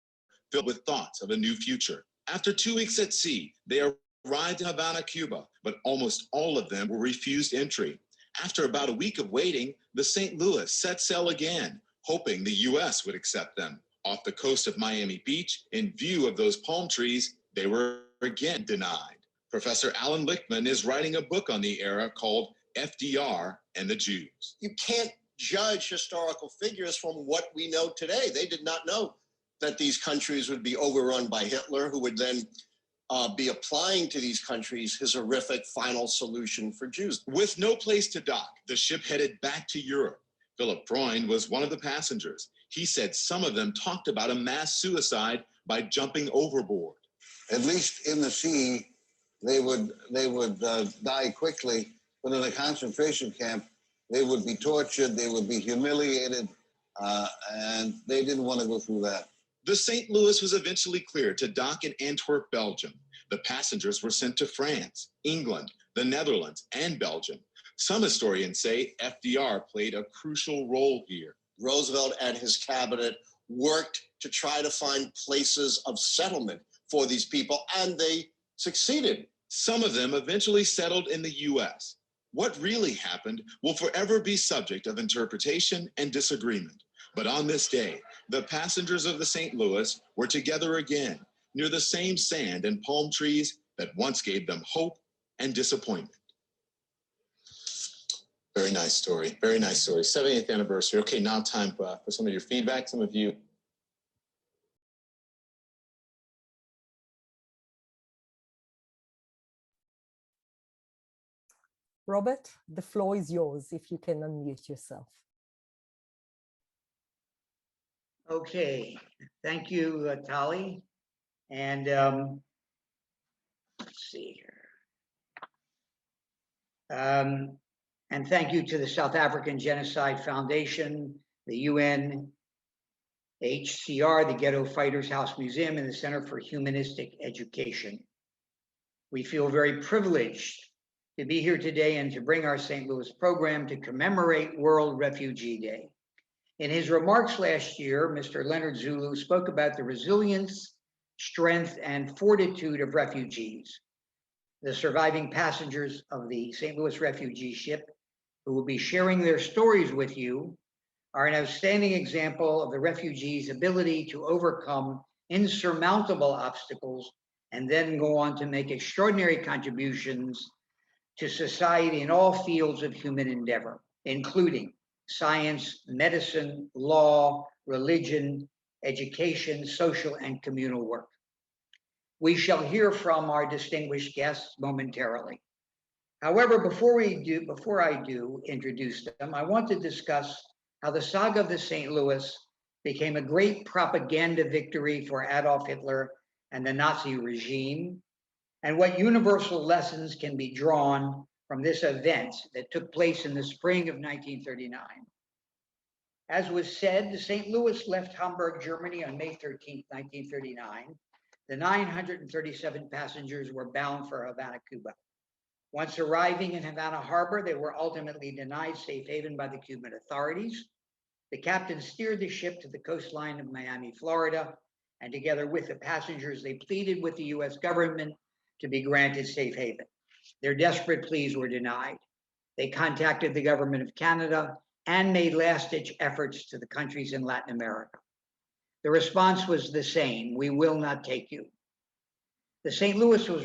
filled with thoughts of a new future. After 2 weeks at sea, they arrived in Havana, Cuba, but almost all of them were refused entry. After about a week of waiting, the St. Louis set sail again, hoping the U.S. would accept them. Off the coast of Miami Beach, in view of those palm trees, they were again denied. Professor Alan Lichtman is writing a book on the era called FDR and the Jews. You can't judge historical figures from what we know today. They did not know that these countries would be overrun by Hitler, who would then be applying to these countries his horrific final solution for Jews. With no place to dock, the ship headed back to Europe. Philip Freund was one of the passengers. He said some of them talked about a mass suicide by jumping overboard. At least in the sea, they would die quickly, but in a concentration camp, they would be tortured, they would be humiliated, and they didn't want to go through that. The St. Louis was eventually cleared to dock in Antwerp, Belgium. The passengers were sent to France, England, the Netherlands, and Belgium. Some historians say FDR played a crucial role here. Roosevelt and his cabinet worked to try to find places of settlement for these people, and they succeeded. Some of them eventually settled in the U.S. What really happened will forever be subject of interpretation and disagreement. But on this day, the passengers of the St. Louis were together again near the same sand and palm trees that once gave them hope and disappointment. Very nice story. Very nice story. 70th anniversary. Okay, now time for some of your feedback. Some of you. Robert, the floor is yours if you can unmute yourself. Okay, thank you, Tali. And let's see here. And thank you to the South African Genocide Foundation, the UNHCR, the Ghetto Fighters House Museum, and the Center for Humanistic Education. We feel very privileged to be here today and to bring our St. Louis program to commemorate World Refugee Day. In his remarks last year, Mr. Leonard Zulu spoke about the resilience, strength, and fortitude of refugees. The surviving passengers of the St. Louis refugee ship, who will be sharing their stories with you, are an outstanding example of the refugees' ability to overcome insurmountable obstacles and then go on to make extraordinary contributions to society in all fields of human endeavor, including science, medicine, law, religion, education, social, and communal work. We shall hear from our distinguished guests momentarily. However, before I do introduce them, I want to discuss how the saga of the St. Louis became a great propaganda victory for Adolf Hitler and the Nazi regime, and what universal lessons can be drawn from this event that took place in the spring of 1939. As was said, the St. Louis left Hamburg, Germany on May 13, 1939. The 937 passengers were bound for Havana, Cuba. Once arriving in Havana Harbor, they were ultimately denied safe haven by the Cuban authorities. The captain steered the ship to the coastline of Miami, Florida, and together with the passengers, they pleaded with the US government to be granted safe haven. Their desperate pleas were denied. They contacted the government of Canada and made last-ditch efforts to the countries in Latin America. The response was the same: we will not take you. The St. Louis was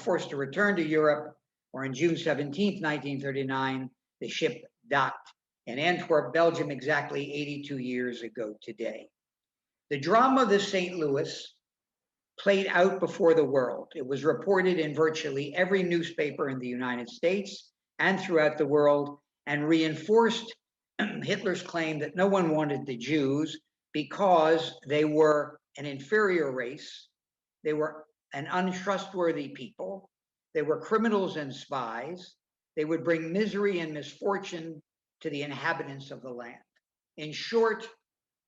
forced to return to Europe, where on June 17, 1939, the ship docked in Antwerp, Belgium, exactly 82 years ago today. The drama of the St. Louis played out before the world. It was reported in virtually every newspaper in the United States and throughout the world, and reinforced Hitler's claim that no one wanted the Jews because they were an inferior race, they were an untrustworthy people, they were criminals and spies, they would bring misery and misfortune to the inhabitants of the land. In short,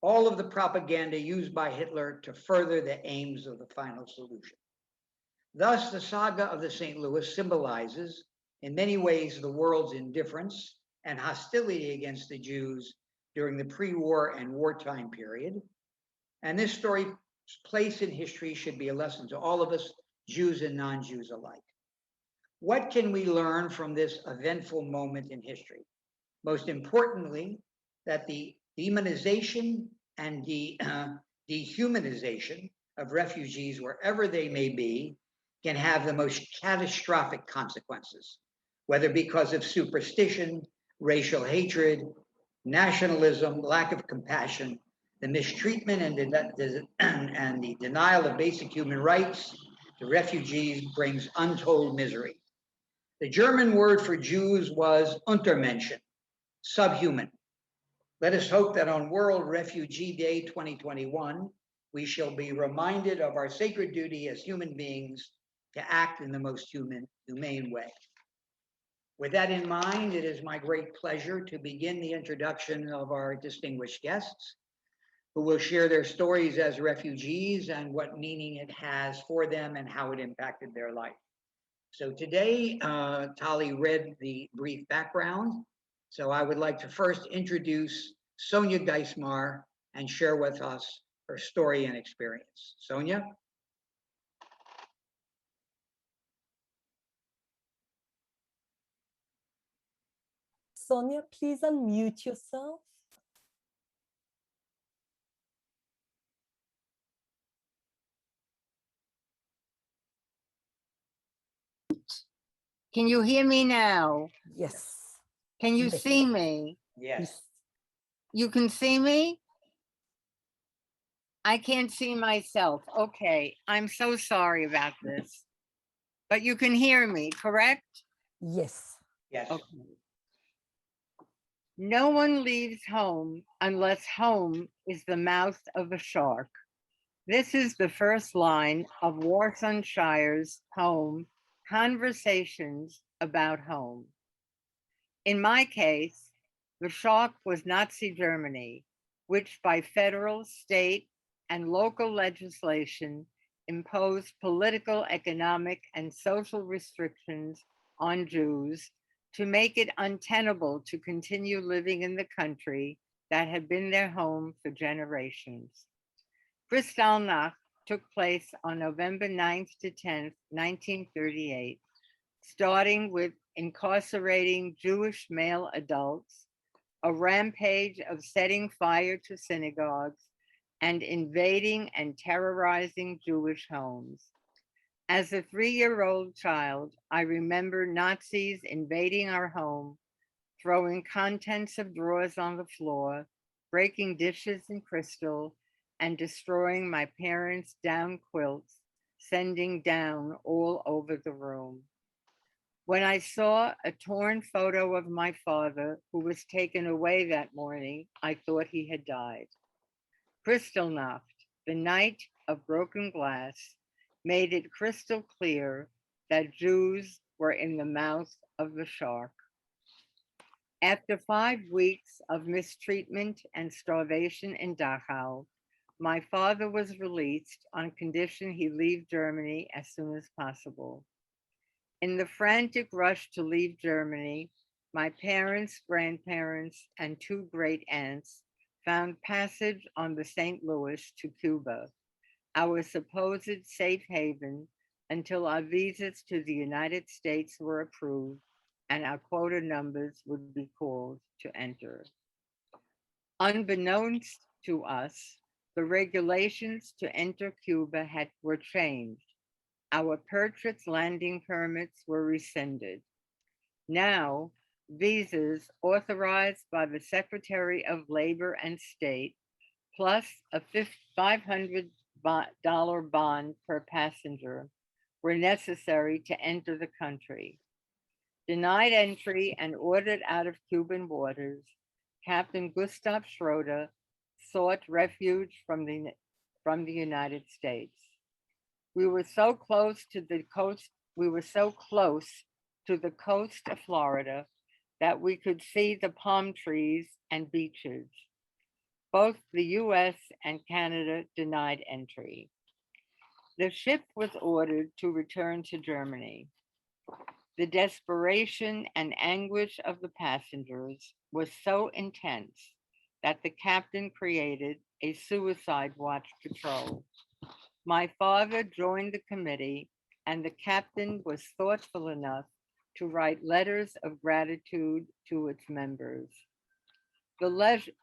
all of the propaganda used by Hitler to further the aims of the final solution. Thus, the saga of the St. Louis symbolizes, in many ways, the world's indifference and hostility against the Jews during the pre-war and wartime period. And this story's place in history should be a lesson to all of us, Jews and non-Jews alike. What can we learn from this eventful moment in history? Most importantly, that the demonization and dehumanization of refugees, wherever they may be, can have the most catastrophic consequences, whether because of superstition, racial hatred, nationalism, lack of compassion, the mistreatment and the denial of basic human rights to refugees brings untold misery. The German word for Jews was Untermenschen, subhuman. Let us hope that on World Refugee Day 2021, we shall be reminded of our sacred duty as human beings to act in the most humane way. With that in mind, it is my great pleasure to begin the introduction of our distinguished guests, who will share their stories as refugees and what meaning it has for them and how it impacted their life. So today, Tali read the brief background. So I would like to first introduce Sonia Dicemar and share with us her story and experience. Sonia? Sonia, please unmute yourself. Can you hear me now? Yes. Can you Yes. see me? Yes. You can see me? I can't see myself. Okay, I'm so sorry about this. But you can hear me, correct? Yes. Yes. Okay. No one leaves home unless home is the mouth of a shark. This is the first line of Warsonshire's poem, Conversations About Home. In my case, the shark was Nazi Germany, which by federal, state, and local legislation imposed political, economic, and social restrictions on Jews to make it untenable to continue living in the country that had been their home for generations. Kristallnacht took place on November 9th to 10th, 1938, starting with incarcerating Jewish male adults, a rampage of setting fire to synagogues, and invading and terrorizing Jewish homes. As a 3-year-old child, I remember Nazis invading our home, throwing contents of drawers on the floor, breaking dishes and crystal, and destroying my parents' down quilts, sending down all over the room. When I saw a torn photo of my father, who was taken away that morning, I thought he had died. Kristallnacht, the night of broken glass, made it crystal clear that Jews were in the mouth of the shark. After 5 weeks of mistreatment and starvation in Dachau, my father was released on condition he leave Germany as soon as possible. In the frantic rush to leave Germany, my parents, grandparents, and 2 great aunts found passage on the St. Louis to Cuba, our supposed safe haven until our visas to the United States were approved and our quota numbers would be called to enter. Unbeknownst to us, the regulations to enter Cuba were changed. Our purchased landing permits were rescinded. Now, visas authorized by the Secretary of Labor and State, plus a $500 bond per passenger, were necessary to enter the country. Denied entry and ordered out of Cuban waters, Captain Gustav Schroeder sought refuge from the United States. We were so close to the coast of Florida that we could see the palm trees and beaches. Both the US and Canada denied entry. The ship was ordered to return to Germany. The desperation and anguish of the passengers was so intense that the captain created a suicide watch patrol. My father joined the committee, and the captain was thoughtful enough to write letters of gratitude to its members. The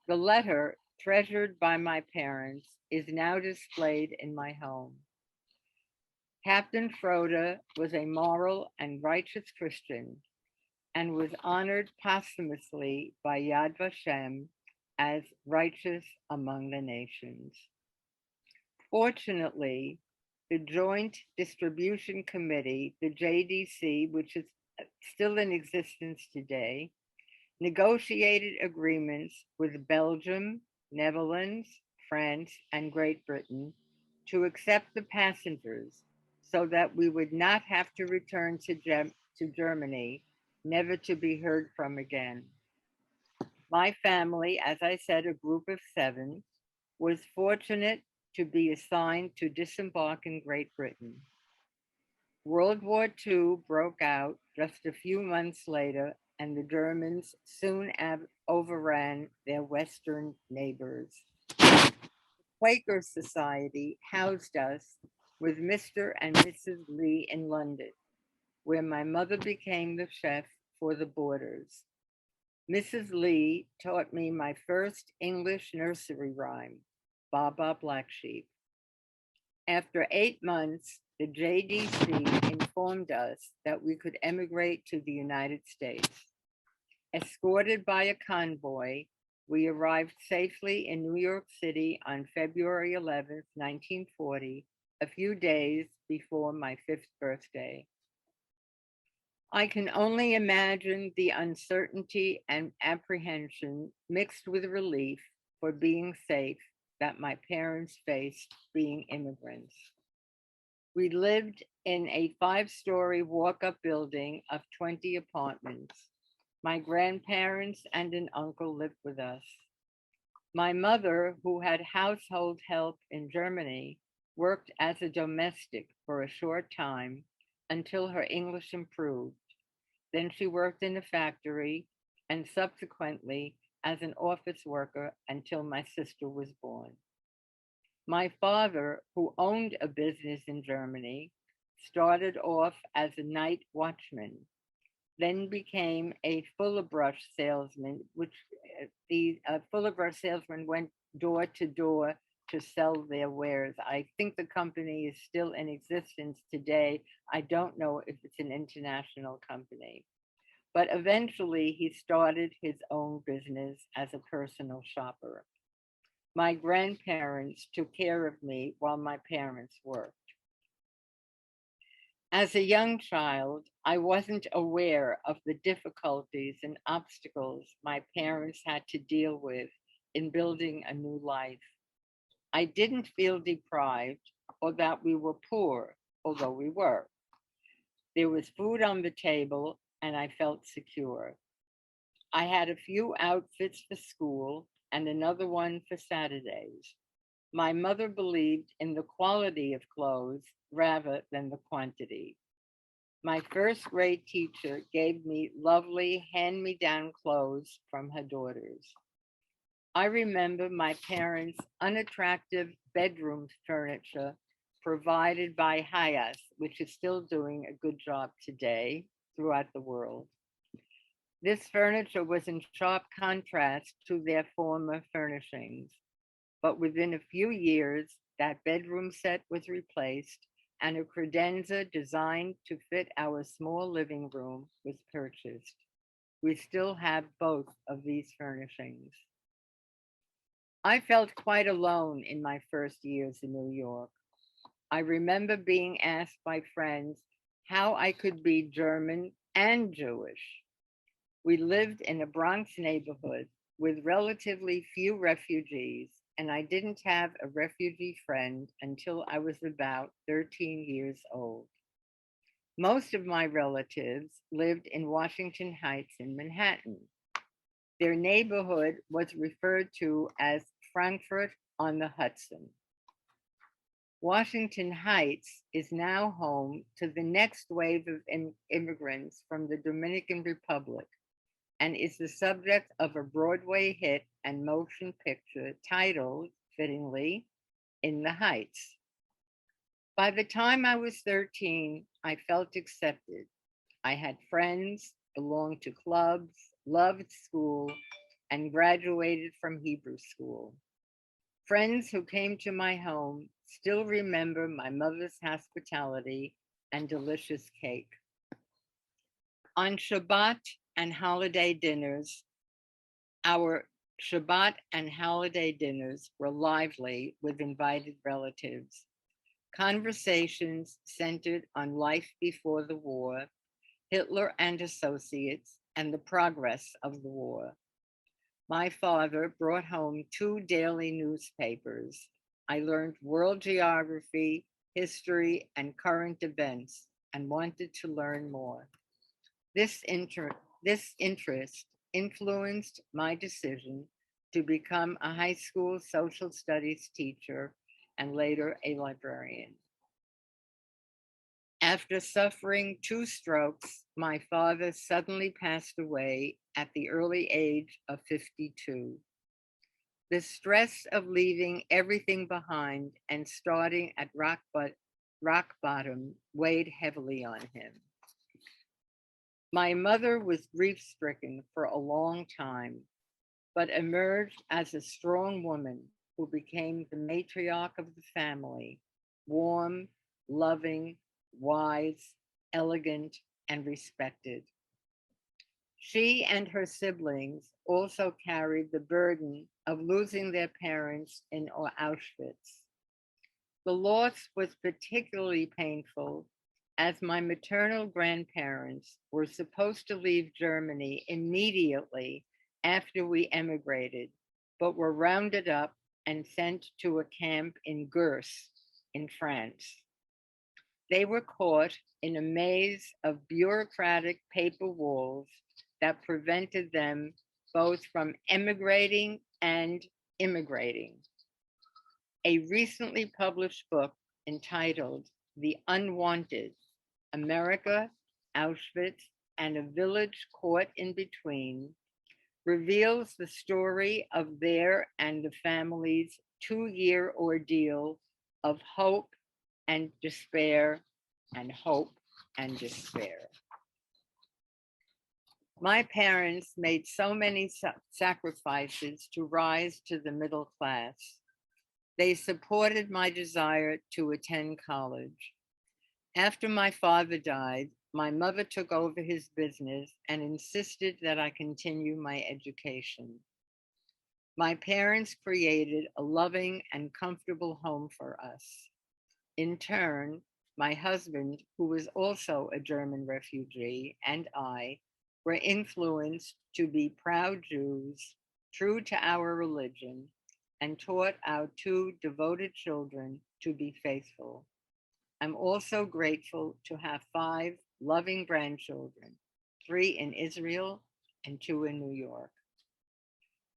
letter, treasured by my parents, is now displayed in my home. Captain Froda was a moral and righteous Christian and was honored posthumously by Yad Vashem as righteous among the nations. Fortunately, the Joint Distribution Committee, the JDC, which is still in existence today, negotiated agreements with Belgium, Netherlands, France, and Great Britain to accept the passengers so that we would not have to return to Germany, never to be heard from again. My family, as I said, a group of 7, was fortunate to be assigned to disembark in Great Britain. World War II broke out just a few months later, and the Germans soon overran their Western neighbors. Quaker Society housed us with Mr. and Mrs. Lee in London, where my mother became the chef for the boarders. Mrs. Lee taught me my first English nursery rhyme, Baba Black Sheep. After 8 months, the JDC informed us that we could emigrate to the United States. Escorted by a convoy, we arrived safely in New York City on February 11th, 1940, a few days before my 5th birthday. I can only imagine the uncertainty and apprehension mixed with relief for being safe that my parents faced being immigrants. We lived in a 5-story walk-up building of 20 apartments. My grandparents and an uncle lived with us. My mother, who had household help in Germany, worked as a domestic for a short time until her English improved. Then she worked in a factory and subsequently as an office worker until my sister was born. My father, who owned a business in Germany, started off as a night watchman, then became a fuller brush salesman, which the fuller brush salesman went door to door to sell their wares. I think the company is still in existence today. I don't know if it's an international company. But eventually he started his own business as a personal shopper. My grandparents took care of me while my parents worked. As a young child, I wasn't aware of the difficulties and obstacles my parents had to deal with in building a new life. I didn't feel deprived or that we were poor, although we were. There was food on the table and I felt secure. I had a few outfits for school and another one for Saturdays. My mother believed in the quality of clothes rather than the quantity. My first grade teacher gave me lovely hand-me-down clothes from her daughters. I remember my parents' unattractive bedroom furniture provided by Hayas, which is still doing a good job today throughout the world. This furniture was in sharp contrast to their former furnishings, but within a few years, that bedroom set was replaced and a credenza designed to fit our small living room was purchased. We still have both of these furnishings. I felt quite alone in my first years in New York. I remember being asked by friends how I could be German and Jewish. We lived in a Bronx neighborhood with relatively few refugees, and I didn't have a refugee friend until I was about 13 years old. Most of my relatives lived in Washington Heights in Manhattan. Their neighborhood was referred to as Frankfurt on the Hudson. Washington Heights is now home to the next wave of immigrants from the Dominican Republic, and is the subject of a Broadway hit and motion picture titled, fittingly, In the Heights. By the time I was 13, I felt accepted. I had friends, belonged to clubs, loved school, and graduated from Hebrew school. Friends who came to my home still remember my mother's hospitality and delicious cake. On Shabbat and holiday dinners, our Shabbat and holiday dinners were lively with invited relatives. Conversations centered on life before the war, Hitler and associates, and the progress of the war. My father brought home 2 daily newspapers. I learned world geography, history, and current events, and wanted to learn more. This interest influenced my decision to become a high school social studies teacher and later a librarian. After suffering 2 strokes, my father suddenly passed away at the early age of 52. The stress of leaving everything behind and starting at rock bottom weighed heavily on him. My mother was grief-stricken for a long time, but emerged as a strong woman who became the matriarch of the family, warm, loving, wise, elegant, and respected. She and her siblings also carried the burden of losing their parents in Auschwitz. The loss was particularly painful as my maternal grandparents were supposed to leave Germany immediately after we emigrated, but were rounded up and sent to a camp in Gurs in France. They were caught in a maze of bureaucratic paper walls that prevented them both from emigrating and immigrating. A recently published book entitled The Unwanted, America, Auschwitz, and a Village Caught in Between reveals the story of their and the family's 2-year ordeal of hope and despair, and hope and despair. My parents made so many sacrifices to rise to the middle class. They supported my desire to attend college. After my father died, my mother took over his business and insisted that I continue my education. My parents created a loving and comfortable home for us. In turn, my husband, who was also a German refugee, and I were influenced to be proud Jews, true to our religion, and taught our 2 devoted children to be faithful. I'm also grateful to have 5 loving grandchildren, 3 in Israel and 2 in New York.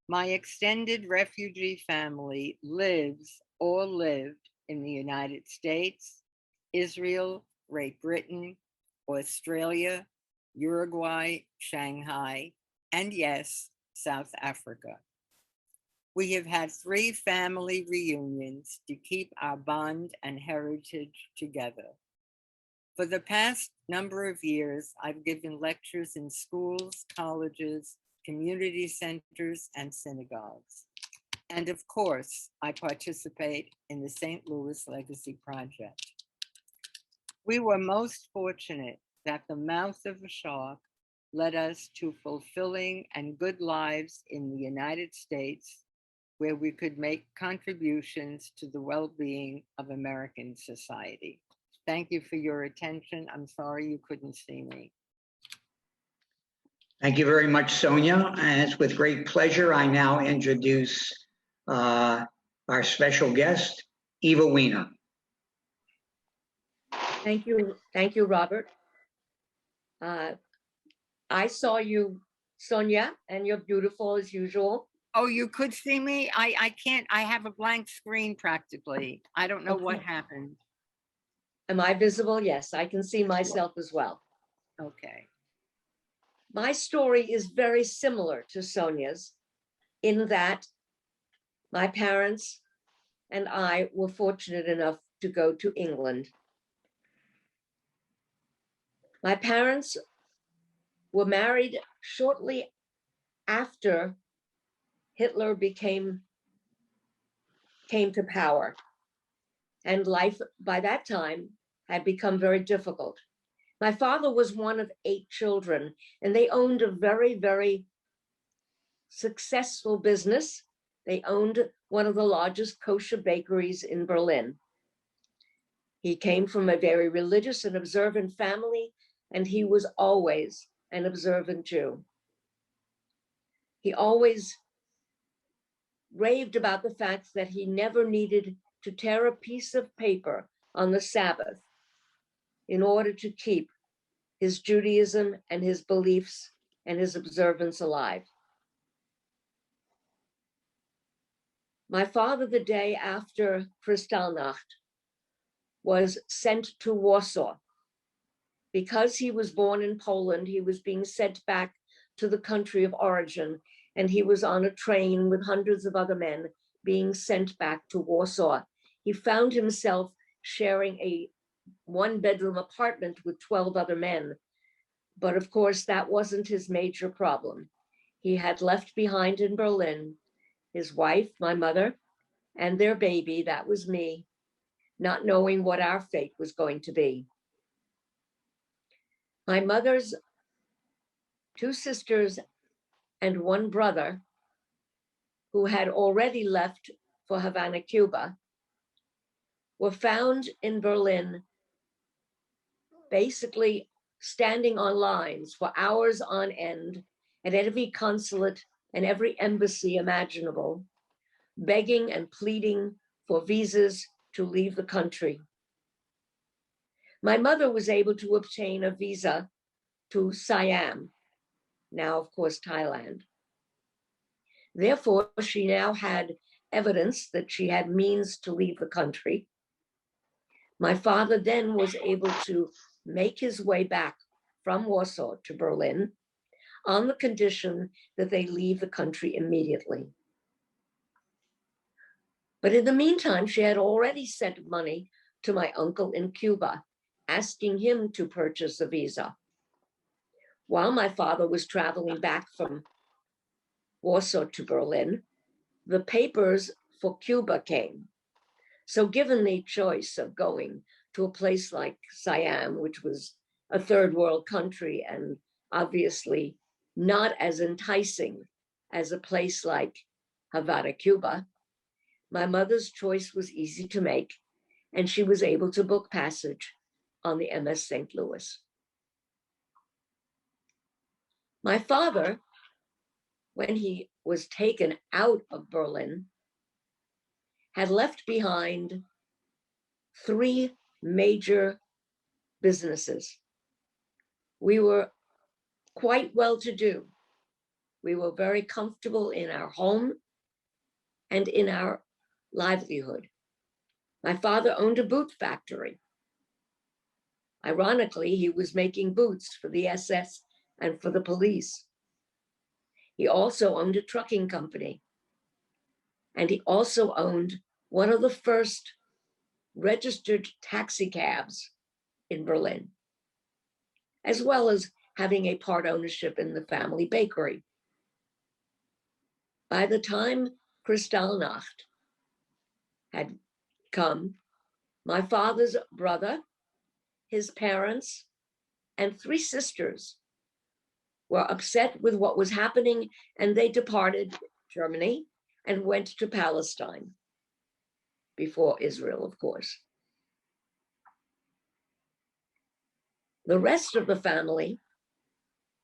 My extended refugee family lives or lived in the United States, Israel, Great Britain, Australia, Uruguay, Shanghai, and yes, South Africa. We have had 3 family reunions to keep our bond and heritage together. For the past number of years, I've given lectures in schools, colleges, community centers, and synagogues. And of course, I participate in the St. Louis Legacy Project. We were most fortunate that the mouth of a shark led us to fulfilling and good lives in the United States, where we could make contributions to the well-being of American society. Thank you for your attention. I'm sorry you couldn't see me. Thank you very much, Sonia. And it's with great pleasure I now introduce our special guest, Eva Weiner. Thank you, Robert. I saw you, Sonia, and you're beautiful as usual. Oh, you could see me? I can't, I have a blank screen practically. I don't know what happened. Am I visible? Yes, I can see myself as well. Okay. My story is very similar to Sonia's in that my parents and I were fortunate enough to go to England. My parents were married shortly after Hitler came to power, and life by that time had become very difficult. My father was one of 8 children, and they owned a very, very successful business. They owned one of the largest kosher bakeries in Berlin. He came from a very religious and observant family, and he was always an observant Jew. He always raved about the fact that he never needed to tear a piece of paper on the Sabbath in order to keep his Judaism and his beliefs and his observance alive. My father, the day after Kristallnacht, was sent to Warsaw. Because he was born in Poland, he was being sent back to the country of origin, and he was on a train with hundreds of other men being sent back to Warsaw. He found himself sharing a 1-bedroom apartment with 12 other men. But of course, that wasn't his major problem. He had left behind in Berlin his wife, my mother, and their baby, that was me, not knowing what our fate was going to be. My mother's 2 sisters and 1 brother, who had already left for Havana, Cuba, were found in Berlin, basically standing on lines for hours on end at every consulate and every embassy imaginable, begging and pleading for visas to leave the country. My mother was able to obtain a visa to Siam, now of course Thailand. Therefore, she now had evidence that she had means to leave the country. My father then was able to make his way back from Warsaw to Berlin on the condition that they leave the country immediately. But in the meantime, she had already sent money to my uncle in Cuba, asking him to purchase a visa. While my father was traveling back from Warsaw to Berlin, the papers for Cuba came. So given the choice of going to a place like Siam, which was a 3rd world country and obviously not as enticing as a place like Havana, Cuba, my mother's choice was easy to make, and she was able to book passage on the MS St. Louis. My father, when he was taken out of Berlin, had left behind 3 major businesses. We were quite well-to-do. We were very comfortable in our home and in our livelihood. My father owned a boot factory. Ironically, he was making boots for the SS and for the police. He also owned a trucking company. And he also owned one of the first registered taxi cabs in Berlin, as well as having a part ownership in the family bakery. By the time Kristallnacht had come, my father's brother, his parents, and 3 sisters were upset with what was happening, and they departed Germany and went to Palestine, before Israel, of course. The rest of the family,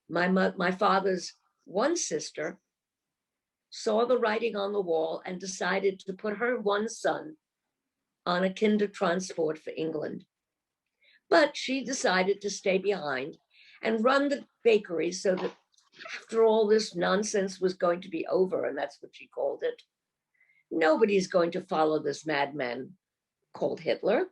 my father's 1 sister, saw the writing on the wall and decided to put her 1 son on a Kindertransport for England. But she decided to stay behind and run the bakery so that after all this nonsense was going to be over, and that's what she called it, nobody's going to follow this madman called Hitler,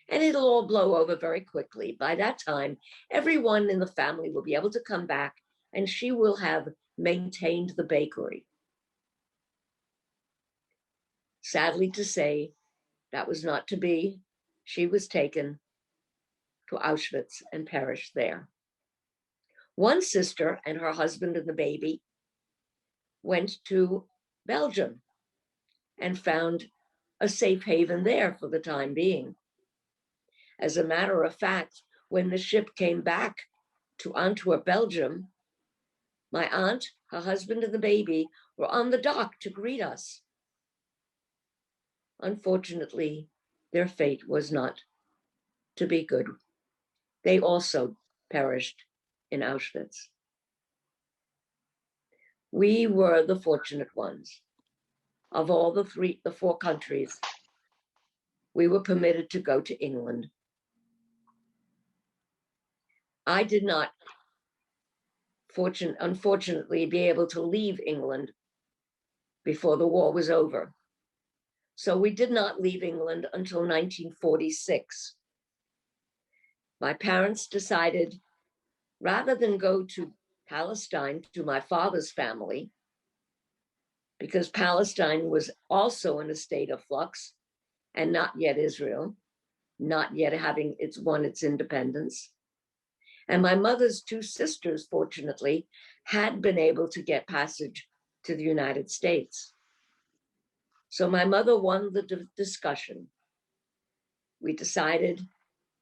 and it'll all blow over very quickly. By that time, everyone in the family will be able to come back and she will have maintained the bakery. Sadly to say, that was not to be. She was taken to Auschwitz and perished there. One sister and her husband and the baby went to Belgium and found a safe haven there for the time being. As a matter of fact, when the ship came back to Antwerp, Belgium, my aunt, her husband, and the baby were on the dock to greet us. Unfortunately, their fate was not to be good. They also perished in Auschwitz. We were the fortunate ones. Of all the four countries, we were permitted to go to England. I did not, unfortunately, be able to leave England before the war was over. So we did not leave England until 1946. My parents decided, rather than go to Palestine, to my father's family, because Palestine was also in a state of flux, and not yet Israel, not yet having won its independence. And my mother's two sisters, fortunately, had been able to get passage to the United States. So my mother won the discussion. We decided,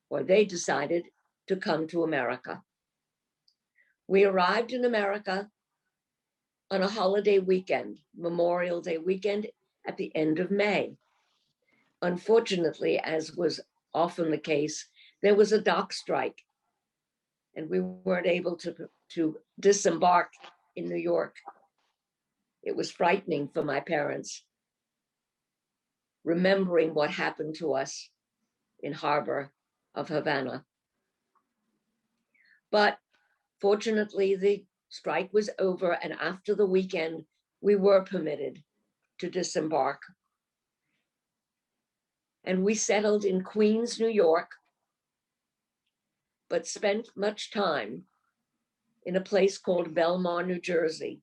or they decided, to come to America. We arrived in America on a holiday weekend, Memorial Day weekend, at the end of May. Unfortunately, as was often the case, there was a dock strike, and we weren't able to disembark in New York. It was frightening for my parents, remembering what happened to us in harbor of Havana. But fortunately, the strike was over, and after the weekend, we were permitted to disembark. And we settled in Queens, New York, but spent much time in a place called Belmar, New Jersey,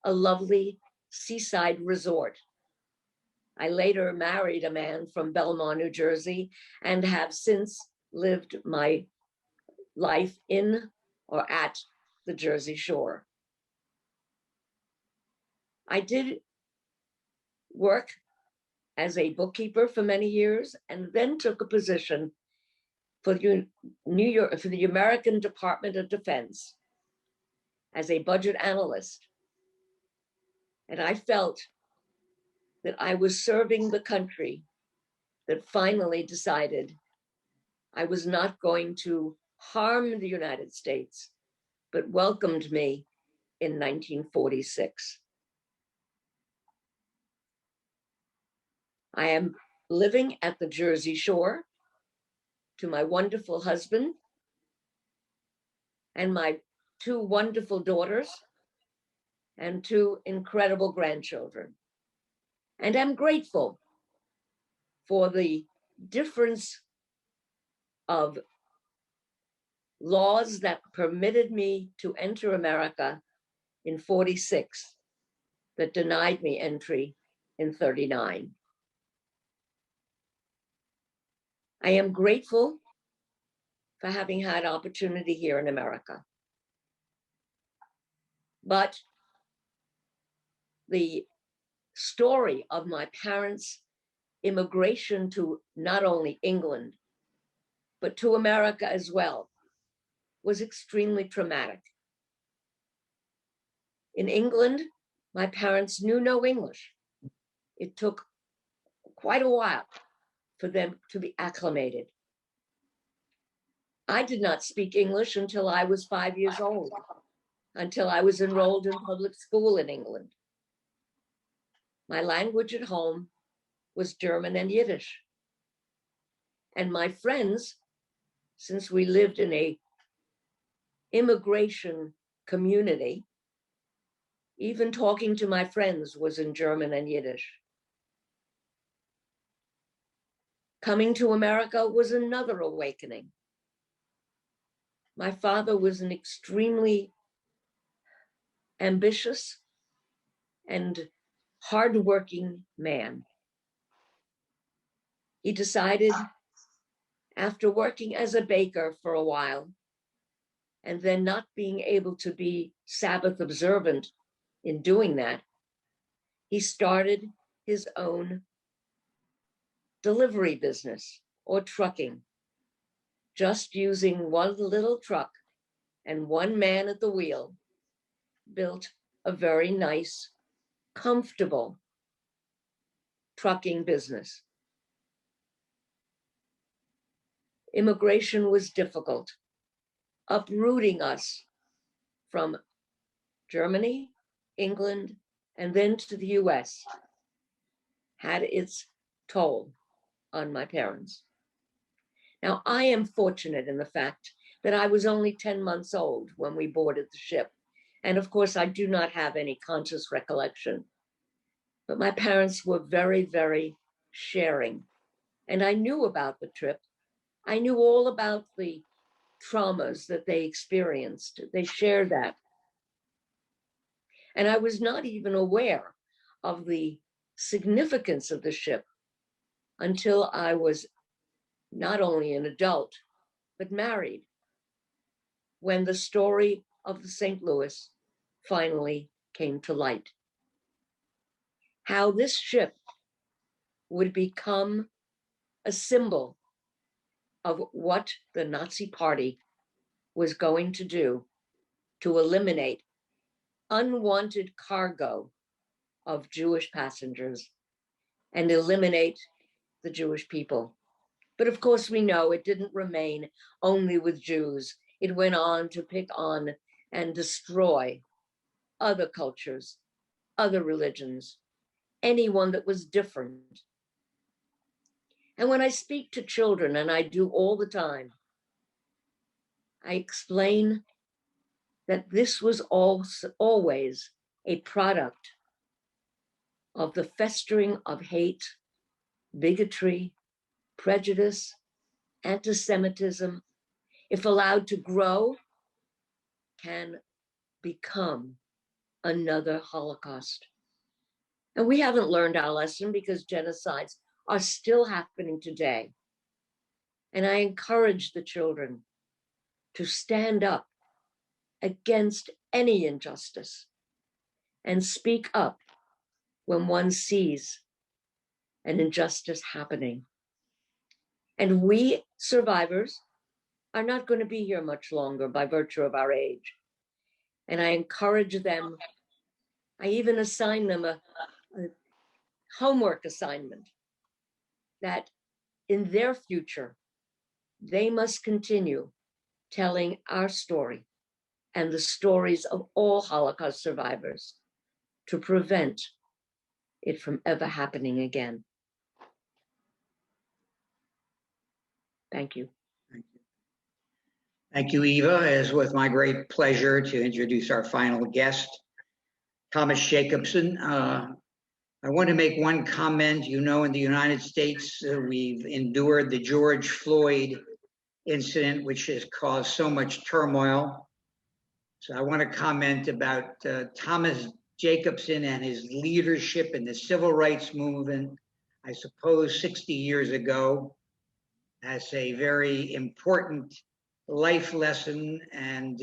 a lovely seaside resort. I later married a man from Belmar, New Jersey, and have since lived my life in or at the Jersey Shore. I did work as a bookkeeper for many years, and then took a position for the American Department of Defense as a budget analyst. And I felt that I was serving the country that finally decided I was not going to harm the United States, but welcomed me in 1946. I am living at the Jersey Shore to my wonderful husband and my two wonderful daughters and two incredible grandchildren. And I'm grateful for the difference of laws that permitted me to enter America in 46 that denied me entry in 39. I am grateful for having had opportunity here in America. But the story of my parents' immigration to not only England, but to America as well, was extremely traumatic. In England, my parents knew no English. It took quite a while for them to be acclimated. I did not speak English until I was 5 years old, until I was enrolled in public school in England. My language at home was German and Yiddish. And my friends, since we lived in a immigration community, even talking to my friends was in German and Yiddish. Coming to America was another awakening. My father was an extremely ambitious, and hardworking man. He decided, after working as a baker for a while, and then not being able to be Sabbath observant in doing that, he started his own delivery business or trucking, just using one little truck and one man at the wheel, built a very nice, comfortable trucking business. Immigration was difficult, uprooting us from Germany, England, and then to the US had its toll on my parents. Now, I am fortunate in the fact that I was only 10 months old when we boarded the ship. And of course, I do not have any conscious recollection. But my parents were very, very sharing. And I knew about the trip. I knew all about the traumas that they experienced. They shared that. And I was not even aware of the significance of the ship until I was not only an adult, but married, when the story of the St. Louis finally came to light. How this ship would become a symbol of what the Nazi Party was going to do to eliminate unwanted cargo of Jewish passengers and eliminate the Jewish people. But of course, we know it didn't remain only with Jews. It went on to pick on and destroy other cultures, other religions, anyone that was different. And when I speak to children, and I do all the time, I explain that this was always a product of the festering of hate, bigotry, prejudice, anti-Semitism, if allowed to grow, can become another Holocaust. And we haven't learned our lesson because genocides are still happening today. And I encourage the children to stand up against any injustice and speak up when one sees an injustice happening. And we survivors are not going to be here much longer by virtue of our age. And I encourage them, I even assign them a homework assignment that in their future, they must continue telling our story and the stories of all Holocaust survivors to prevent it from ever happening again. Thank you. Thank you, Eva. It is with my great pleasure to introduce our final guest, Thomas Jacobson. I want to make one comment. You know, in the United States, we've endured the George Floyd incident, which has caused so much turmoil. So I want to comment about Thomas Jacobson and his leadership in the civil rights movement, I suppose 60 years ago, as a very important life lesson, and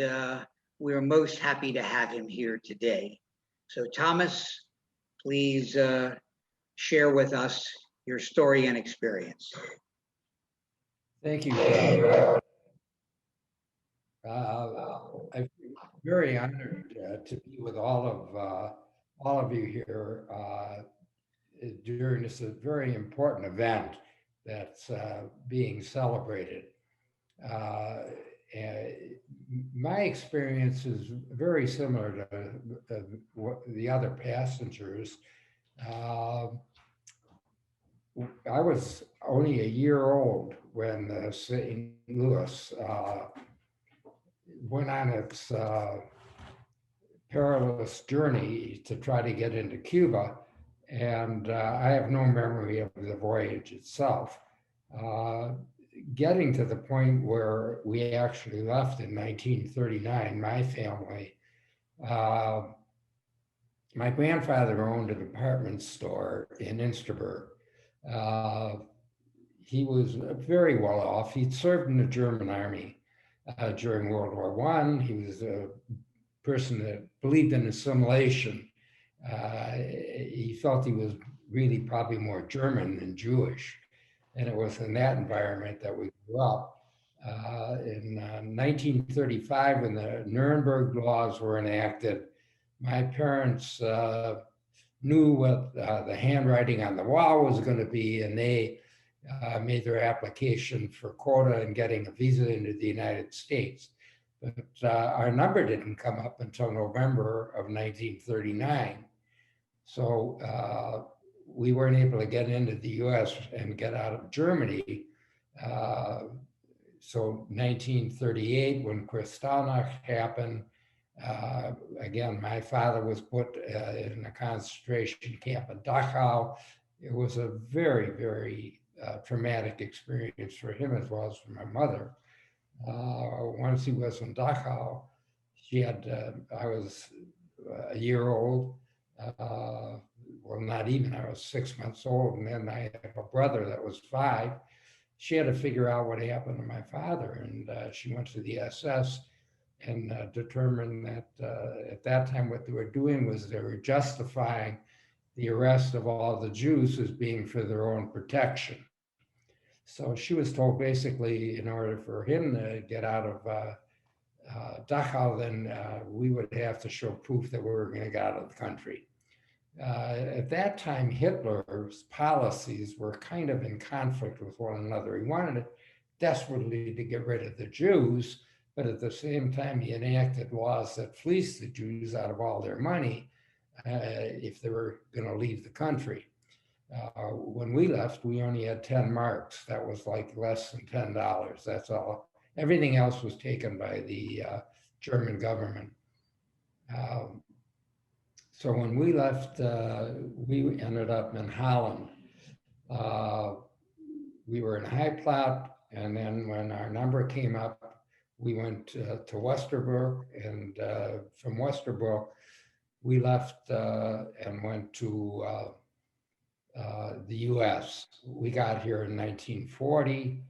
we're most happy to have him here today. So Thomas, please share with us your story and experience. Thank you. I'm very honored to be with all of you here during this very important event that's being celebrated. My experience is very similar to the other passengers. I was only a year old when St. Louis went on its perilous journey to try to get into Cuba, and I have no memory of the voyage itself. Getting to the point where we actually left in 1939, my family, my grandfather owned a department store in Insterburg. He was very well off. He'd served in the German army during World War I. He was a person that believed in assimilation. He felt he was really probably more German than Jewish. And it was in that environment that we grew up. In 1935, when the Nuremberg laws were enacted, my parents knew what the handwriting on the wall was going to be, and they made their application for quota and getting a visa into the United States. But our number didn't come up until November of 1939. So we weren't able to get into the US and get out of Germany. So 1938, when Kristallnacht happened, again, my father was put in a concentration camp in Dachau. It was a very, very traumatic experience for him as well as for my mother. Once he was in Dachau, I was a year old. Well, not even, I was 6 months old. And then I have a brother that was 5. She had to figure out what happened to my father. And she went to the SS and determined that at that time, what they were doing was they were justifying the arrest of all the Jews as being for their own protection. So she was told basically, in order for him to get out of Dachau, then we would have to show proof that we were going to get out of the country. At that time, Hitler's policies were kind of in conflict with one another. He wanted desperately to get rid of the Jews, but at the same time, he enacted laws that fleeced the Jews out of all their money if they were going to leave the country. When we left, we only had 10 marks. That was like less than $10. That's all. Everything else was taken by the German government. So when we left, we ended up in Holland. We were in High-Plaat, and then when our number came up, we went to Westerbork, and from Westerbork, we left and went to the US. We got here in 1940.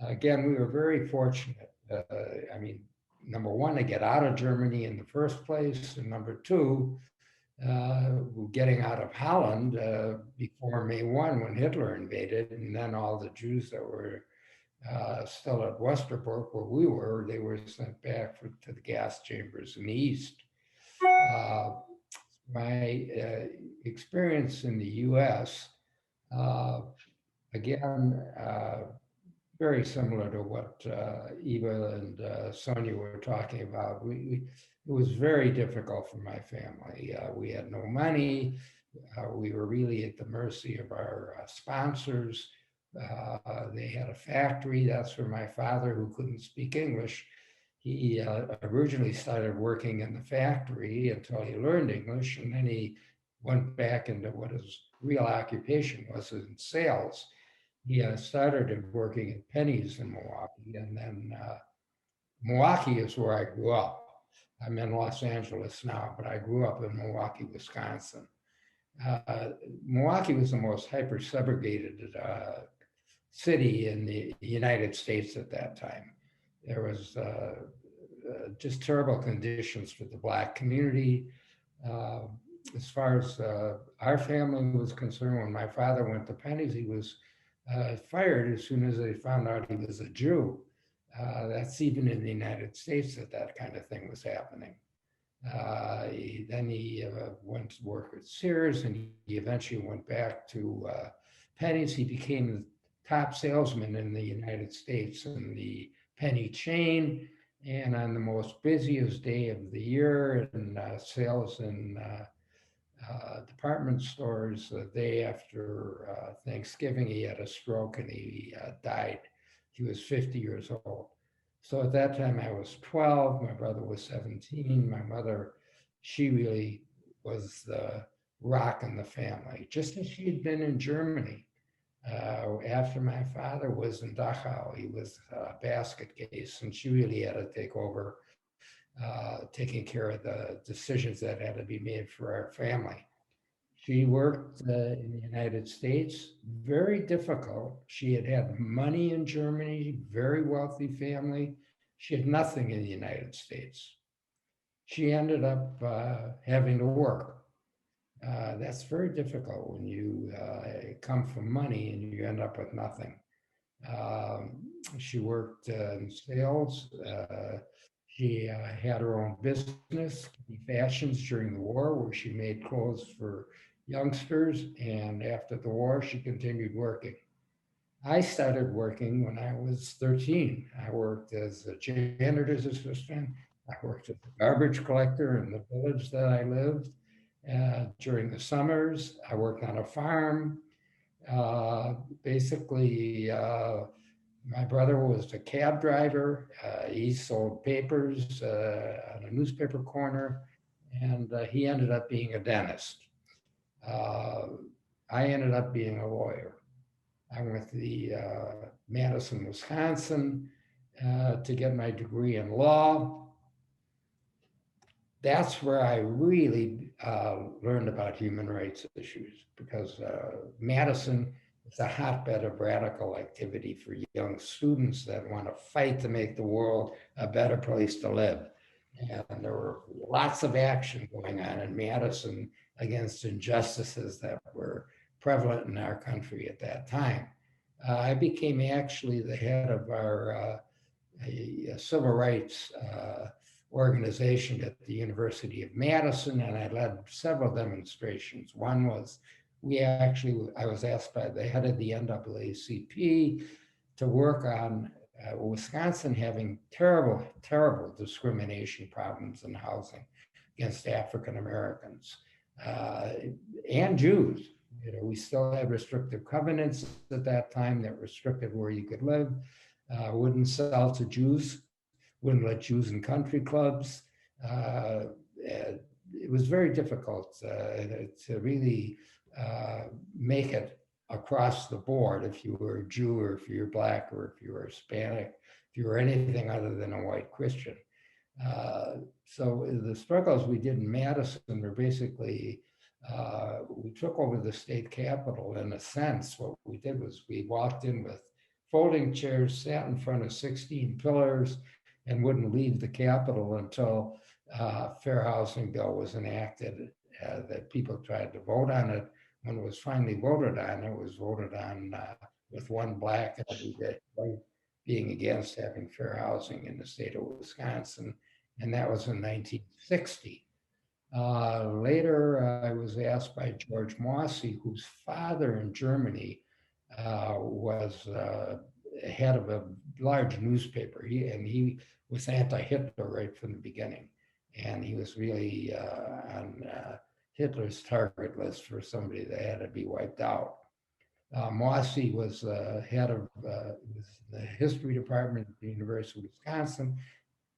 Again, we were very fortunate. I mean, number one, to get out of Germany in the first place, and number two, getting out of Holland before May 1 when Hitler invaded, and then all the Jews that were still at Westerbork where we were, they were sent back to the gas chambers in the east. My experience in the US, again, very similar to what Eva and Sonia were talking about. It was very difficult for my family. We had no money. We were really at the mercy of our sponsors. They had a factory. That's where my father, who couldn't speak English, he originally started working in the factory until he learned English, and then he went back into what his real occupation was in sales. He started working at Penny's in Milwaukee, and then Milwaukee is where I grew up. I'm in Los Angeles now, but I grew up in Milwaukee, Wisconsin. Milwaukee was the most hyper-segregated city in the United States at that time. There was just terrible conditions for the Black community. As far as our family was concerned, when my father went to Penny's, he was fired as soon as they found out he was a Jew. That's even in the United States that kind of thing was happening. Then he went to work at Sears, and he eventually went back to Penny's. He became the top salesman in the United States in the Penny chain. And on the most busiest day of the year in sales in department stores, the day after Thanksgiving, he had a stroke and he died. He was 50 years old. So at that time I was 12, my brother was 17. My mother, she really was the rock in the family, just as she had been in Germany. After my father was in Dachau, he was a basket case, and she really had to take over taking care of the decisions that had to be made for our family. She worked in the United States, very difficult. She had money in Germany, very wealthy family. She had nothing in the United States. She ended up having to work. That's very difficult when you come from money and you end up with nothing. She worked in sales. She had her own business, Fashions, during the war, where she made clothes for youngsters. And after the war, she continued working. I started working when I was 13. I worked as a janitor's assistant. I worked as a garbage collector in the village that I lived. During the summers, I worked on a farm. Basically, my brother was a cab driver. He sold papers on a newspaper corner, and he ended up being a dentist. I ended up being a lawyer. I went to Madison, Wisconsin to get my degree in law. That's where I really learned about human rights issues, because Madison is a hotbed of radical activity for young students that want to fight to make the world a better place to live. And there were lots of action going on in Madison against injustices that were prevalent in our country at that time. I became actually the head of our civil rights organization at the University of Madison, and I led several demonstrations. One was I was asked by the head of the NAACP to work on Wisconsin having terrible, terrible discrimination problems in housing against African Americans and Jews. You know, we still had restrictive covenants at that time that restricted where you could live, wouldn't sell to Jews, wouldn't let Jews in country clubs. It was very difficult to really make it across the board if you were a Jew, or if you're Black, or if you were Hispanic, if you were anything other than a white Christian. So the struggles we did in Madison were basically, we took over the state capitol. In a sense, what we did was we walked in with folding chairs, sat in front of 16 pillars, and wouldn't leave the Capitol until fair housing bill was enacted, that people tried to vote on it. When it was finally voted on, it was voted on with one Black and white being against having fair housing in the state of Wisconsin, and that was in 1960. Later, I was asked by George Mossey, whose father in Germany was head of a large newspaper. He was anti-Hitler right from the beginning. And he was really on Hitler's target list for somebody that had to be wiped out. Mossey was head of the history department at the University of Wisconsin.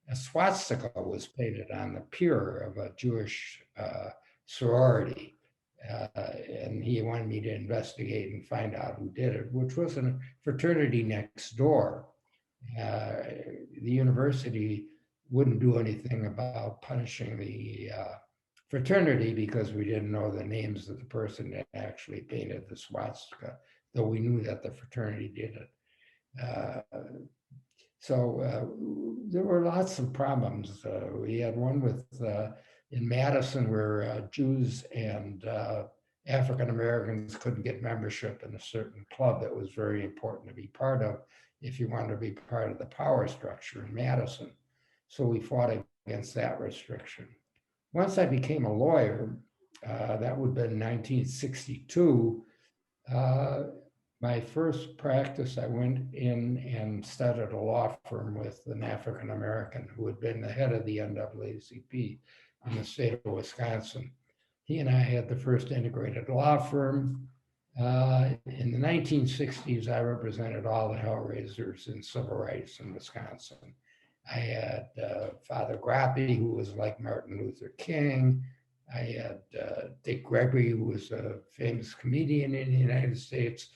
A swastika was painted on the pier of a Jewish sorority. And he wanted me to investigate and find out who did it, which was a fraternity next door. The university wouldn't do anything about punishing the fraternity because we didn't know the names of the person that actually painted the swastika, though we knew that the fraternity did it. So there were lots of problems. We had one with in Madison where Jews and African Americans couldn't get membership in a certain club that was very important to be part of if you wanted to be part of the power structure in Madison. So we fought against that restriction. Once I became a lawyer, that would have been 1962, my first practice, I went in and started a law firm with an African American who had been the head of the NAACP in the state of Wisconsin. He and I had the first integrated law firm. In the 1960s, I represented all the hellraisers in civil rights in Wisconsin. I had Father Grappi, who was like Martin Luther King. I had Dick Gregory, who was a famous comedian in the United States.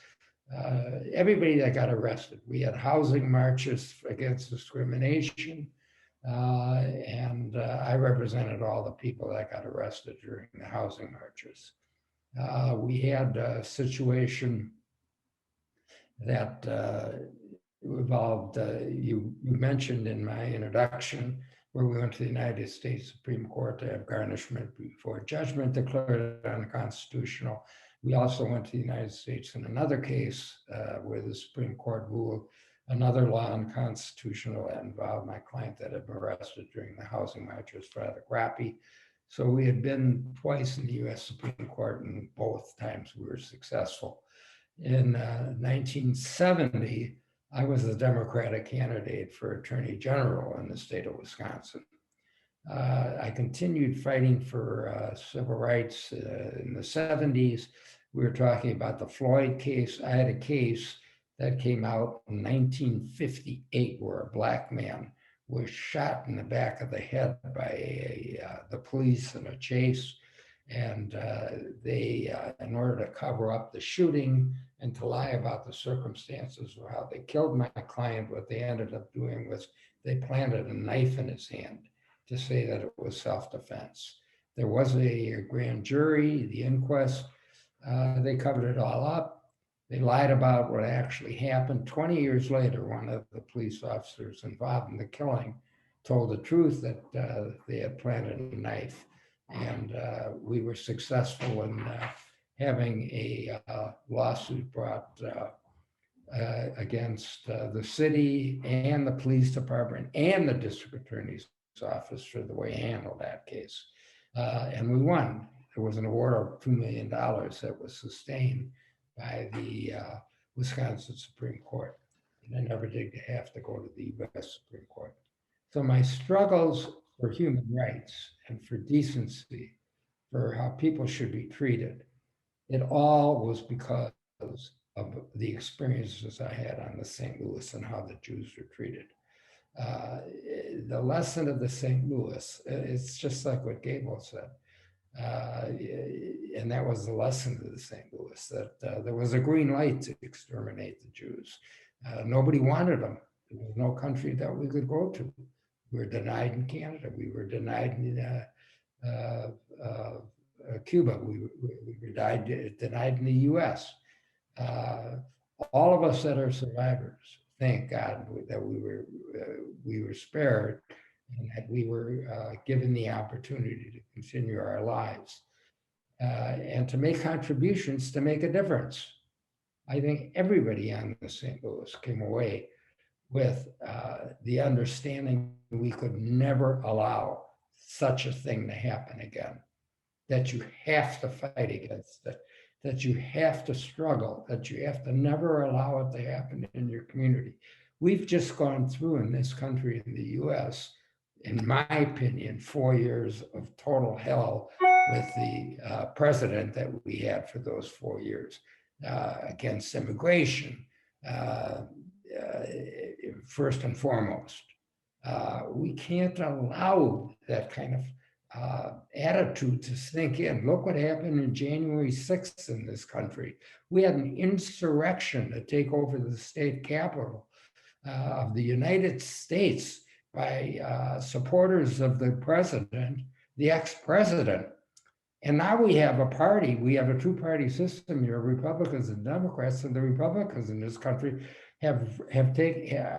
Everybody that got arrested. We had housing marches against discrimination. and I represented all the people that got arrested during the housing marches. We had a situation that involved, you mentioned in my introduction, where we went to the United States Supreme Court to have garnishment before judgment declared unconstitutional. We also went to the United States in another case where the Supreme Court ruled another law unconstitutional that involved my client that had been arrested during the housing marches for the Grappy. So we had been twice in the US Supreme Court, and both times we were successful. In 1970, I was the Democratic candidate for Attorney General in the state of Wisconsin. I continued fighting for civil rights in the 70s. We were talking about the Floyd case. I had a case that came out in 1958 where a Black man was shot in the back of the head by the police in a chase. And they, in order to cover up the shooting and to lie about the circumstances of how they killed my client, what they ended up doing was they planted a knife in his hand to say that it was self-defense. There was a grand jury, the inquest, they covered it all up. They lied about what actually happened. 20 years later, one of the police officers involved in the killing told the truth that they had planted a knife. And we were successful in having a lawsuit brought against the city and the police department and the district attorney's office for the way he handled that case. And we won. There was an award of $2 million that was sustained by the Wisconsin Supreme Court. And I never did have to go to the US Supreme Court. So my struggles for human rights and for decency, for how people should be treated, it all was because of the experiences I had on the St. Louis and how the Jews were treated. The lesson of the St. Louis, it's just like what Gable said. And that was the lesson of the St. Louis, that there was a green light to exterminate the Jews. Nobody wanted them. There was no country that we could go to. We were denied in Canada. We were denied in Cuba. We were denied in the US. All of us that are survivors, thank God that we were spared and that we were given the opportunity to continue our lives and to make contributions to make a difference. I think everybody on the St. Louis came away with the understanding we could never allow such a thing to happen again, that you have to fight against it, that you have to struggle, that you have to never allow it to happen in your community. We've just gone through in this country, in the US, in my opinion, 4 years of total hell with the president that we had for those 4 years against immigration, first and foremost. We can't allow that kind of attitude to sink in. Look what happened in January 6th in this country. We had an insurrection to take over the state capitol of the United States by supporters of the president, the ex-president. And now we have a party, we have a two-party system here, Republicans and Democrats, and the Republicans in this country have taken,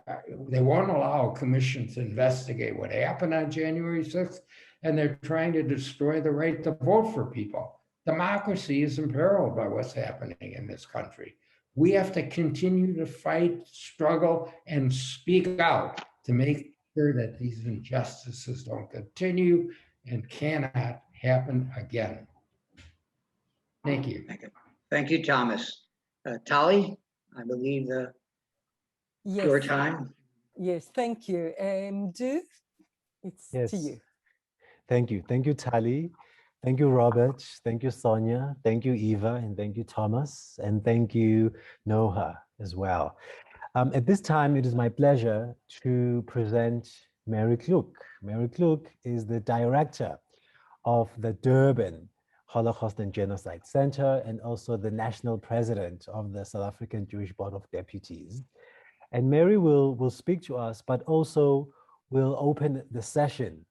they won't allow a commission to investigate what happened on January 6th, and they're trying to destroy the right to vote for people. Democracy is imperiled by what's happening in this country. We have to continue to fight, struggle, and speak out to make sure that these injustices don't continue and cannot happen again. Thank you. Thank you, Thomas. Tali, I believe yes. Your time. Yes, thank you. Du, it's to you. Thank you. Thank you, Tali. Thank you, Robert. Thank you, Sonia. Thank you, Eva. And thank you, Thomas. And thank you, Noha, as well. At this time, it is my pleasure to present Mary Kluk. Mary Kluk is the director of the Durban Holocaust and Genocide Center and also the national president of the South African Jewish Board of Deputies. And Mary will speak to us, but also we'll open the session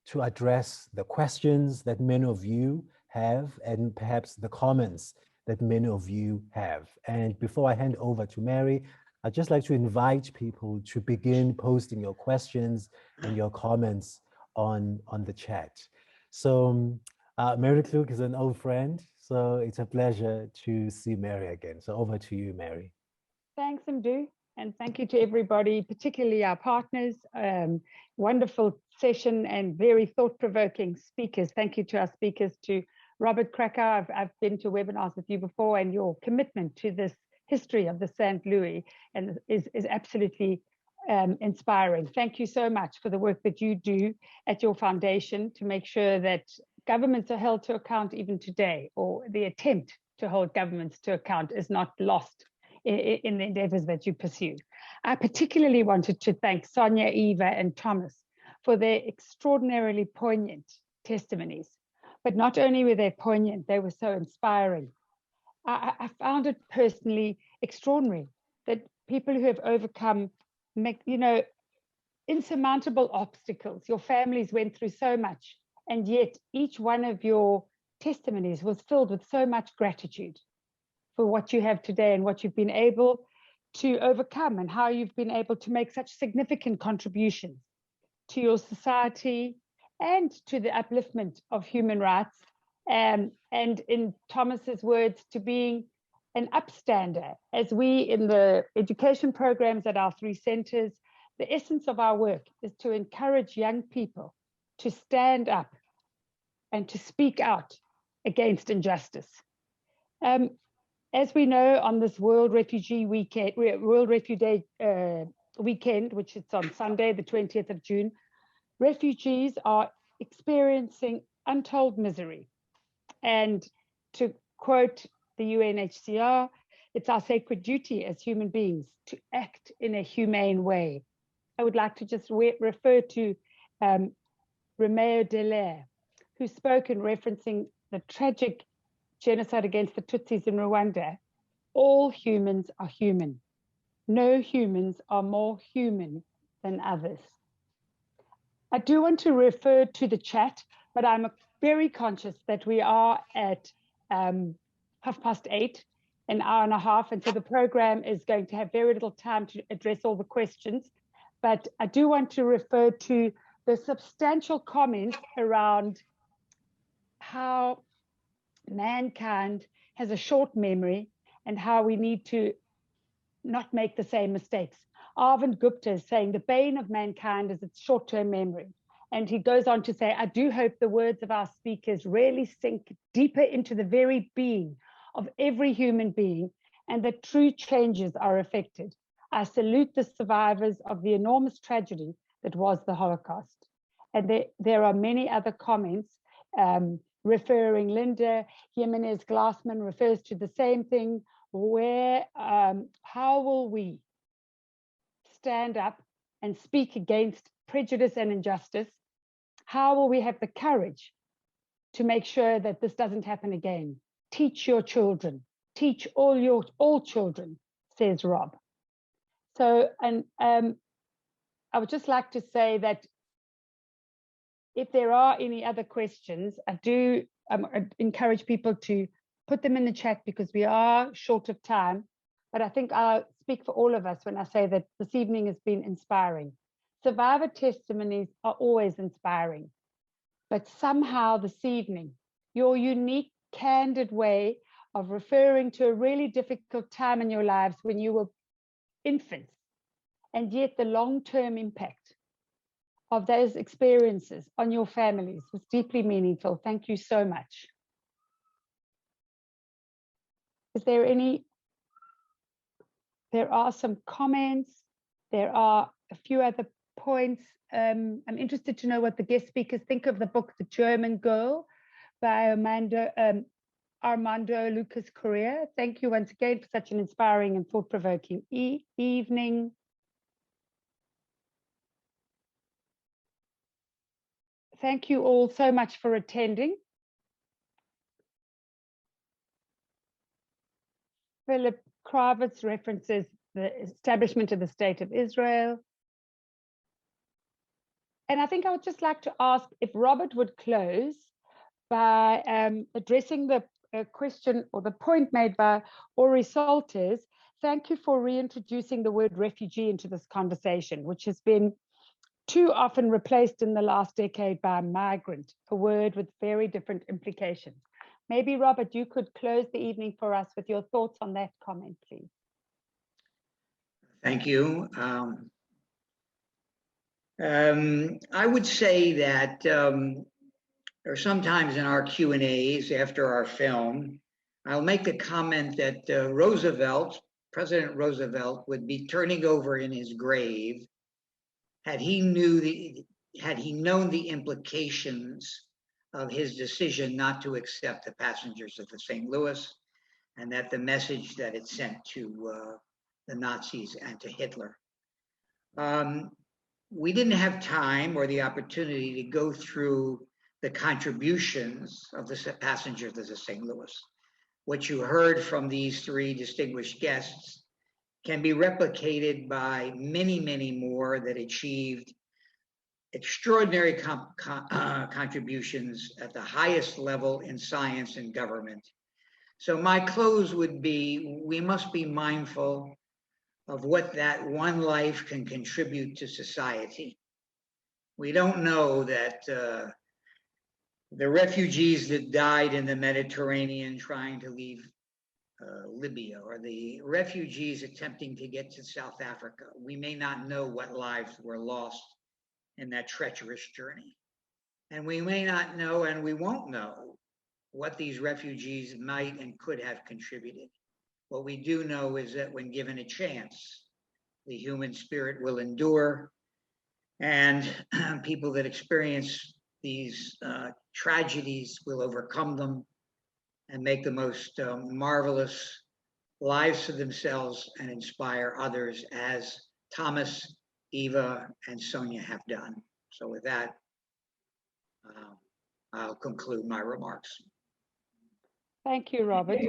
to address the questions that many of you have and perhaps the comments that many of you have. And before I hand over to Mary, I'd just like to invite people to begin posting your questions and your comments on the chat. So Mary Klug is an old friend, so it's a pleasure to see Mary again. So over to you, Mary. Thanks, Mdu, and thank you to everybody, particularly our partners. Wonderful session and very thought-provoking speakers. Thank you to our speakers, to Robert Krakow. I've been to webinars with you before, and your commitment to this history of the St. Louis and is absolutely inspiring. Thank you so much for the work that you do at your foundation to make sure that governments are held to account even today, or the attempt to hold governments to account is not lost in the endeavors that you pursue. I particularly wanted to thank Sonia, Eva, and Thomas for their extraordinarily poignant testimonies. But not only were they poignant, they were so inspiring. I found it personally extraordinary that people who have overcome, insurmountable obstacles, your families went through so much, and yet each one of your testimonies was filled with so much gratitude for what you have today and what you've been able to overcome, and how you've been able to make such significant contributions to your society and to the upliftment of human rights. And in Thomas's words, to being an upstander. As we in the education programs at our 3 centers, the essence of our work is to encourage young people to stand up and to speak out against injustice. As we know, on this World Refugee weekend, World Refugee Day weekend, which is on Sunday, the 20th of June, refugees are experiencing untold misery. And to quote the UNHCR, it's our sacred duty as human beings to act in a humane way. I would like to just refer to Romeo Dallaire, who spoke in referencing the tragic genocide against the Tutsis in Rwanda. All humans are human. No humans are more human than others. I do want to refer to the chat, but I'm very conscious that we are at 8:30, an hour and a half, and so the program is going to have very little time to address all the questions. But I do want to refer to the substantial comments around how mankind has a short memory and how we need to not make the same mistakes. Arvind Gupta is saying the bane of mankind is its short-term memory. And he goes on to say, I do hope the words of our speakers really sink deeper into the very being of every human being, and that true changes are effected. I salute the survivors of the enormous tragedy that was the Holocaust. And there are many other comments referring, Linda Jimenez Glassman refers to the same thing, where how will we stand up and speak against prejudice and injustice? How will we have the courage to make sure that this doesn't happen again? Teach your children, teach all children, says Rob. So, and I would just like to say that if there are any other questions, I do encourage people to put them in the chat, because we are short of time. But I think I'll speak for all of us when I say that this evening has been inspiring. Survivor testimonies are always inspiring, but somehow this evening, your unique, candid way of referring to a really difficult time in your lives when you were infants, and yet the long-term impact of those experiences on your families was deeply meaningful. Thank you so much. Is there any? There are some comments. There are a few other points. I'm interested to know what the guest speakers think of the book, The German Girl by Armando Lucas Correa. Thank you once again for such an inspiring and thought-provoking evening. Thank you all so much for attending. Philip Kravitz references the establishment of the State of Israel. And I think I would just like to ask if Robert would close by addressing the question or the point made by Ori Salters. Thank you for reintroducing the word refugee into this conversation, which has been too often replaced in the last decade by migrant, a word with very different implications. Maybe, Robert, you could close the evening for us with your thoughts on that comment, please. Thank you. I would say that or sometimes in our Q&As after our film, I'll make the comment that President Roosevelt would be turning over in his grave had he known the implications of his decision not to accept the passengers of the St. Louis, and that the message that it sent to the Nazis and to Hitler. We didn't have time or the opportunity to go through the contributions of the passengers of the St. Louis. What you heard from these three distinguished guests can be replicated by many, many more that achieved extraordinary contributions at the highest level in science and government. So my close would be, we must be mindful of what that one life can contribute to society. We don't know that the refugees that died in the Mediterranean trying to leave Libya, or the refugees attempting to get to South Africa, we may not know what lives were lost in that treacherous journey. And we may not know, and we won't know, what these refugees might and could have contributed. What we do know is that when given a chance, the human spirit will endure, and people that experience these tragedies will overcome them and make the most marvelous lives for themselves and inspire others, as Thomas, Eva, and Sonia have done. So with that, I'll conclude my remarks. Thank you, Robert.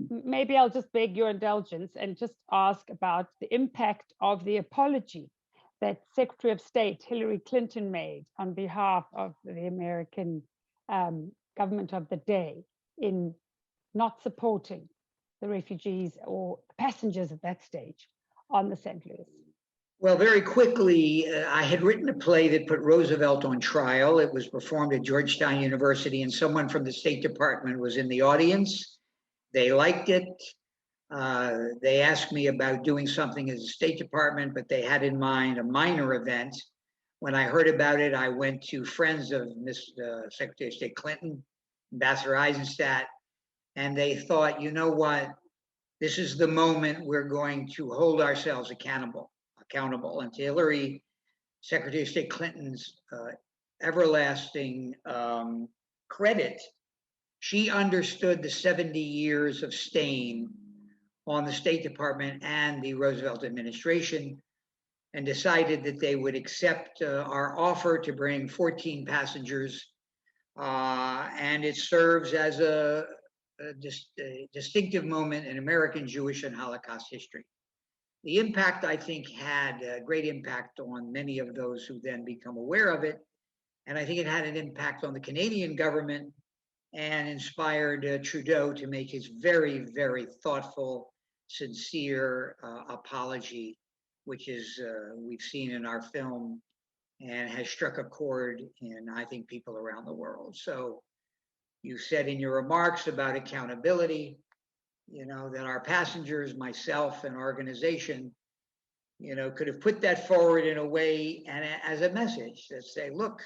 Maybe I'll just beg your indulgence and just ask about the impact of the apology that Secretary of State Hillary Clinton made on behalf of the American government of the day in not supporting the refugees or passengers at that stage on the St. Louis. Well, very quickly, I had written a play that put Roosevelt on trial. It was performed at Georgetown University, and someone from the State Department was in the audience. They liked it. They asked me about doing something as a State Department, but they had in mind a minor event. When I heard about it, I went to friends of Secretary of State Clinton, Ambassador Eisenstadt, and they thought, you know what, this is the moment we're going to hold ourselves accountable. And to Hillary, Secretary of State Clinton's everlasting credit, she understood the 70 years of stain on the State Department and the Roosevelt administration, and decided that they would accept our offer to bring 14 passengers, and it serves as a distinctive moment in American Jewish and Holocaust history. The impact, I think, had a great impact on many of those who then become aware of it. And I think it had an impact on the Canadian government and inspired Trudeau to make his very, very thoughtful, sincere apology, which is we've seen in our film and has struck a chord in, I think, people around the world. So you said in your remarks about accountability, you know, that our passengers, myself, and organization, you know, could have put that forward in a way and as a message that say, look,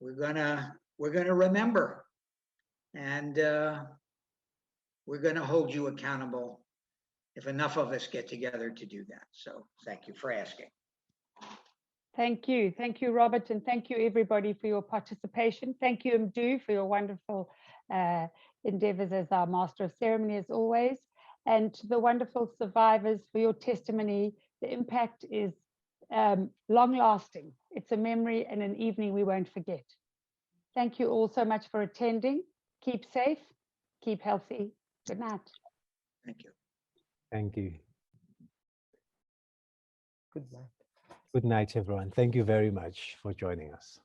we're gonna remember, and we're gonna hold you accountable if enough of us get together to do that. So thank you for asking. Thank you, Robert, and thank you everybody for your participation. Thank you, Mdu, for your wonderful endeavors as our master of ceremony, as always, and to the wonderful survivors for your testimony. The impact is long-lasting. It's a memory and an evening we won't forget. Thank you all so much for attending. Keep safe, keep healthy. Good night. Thank you. Thank you. Good night. Good night, everyone. Thank you very much for joining us.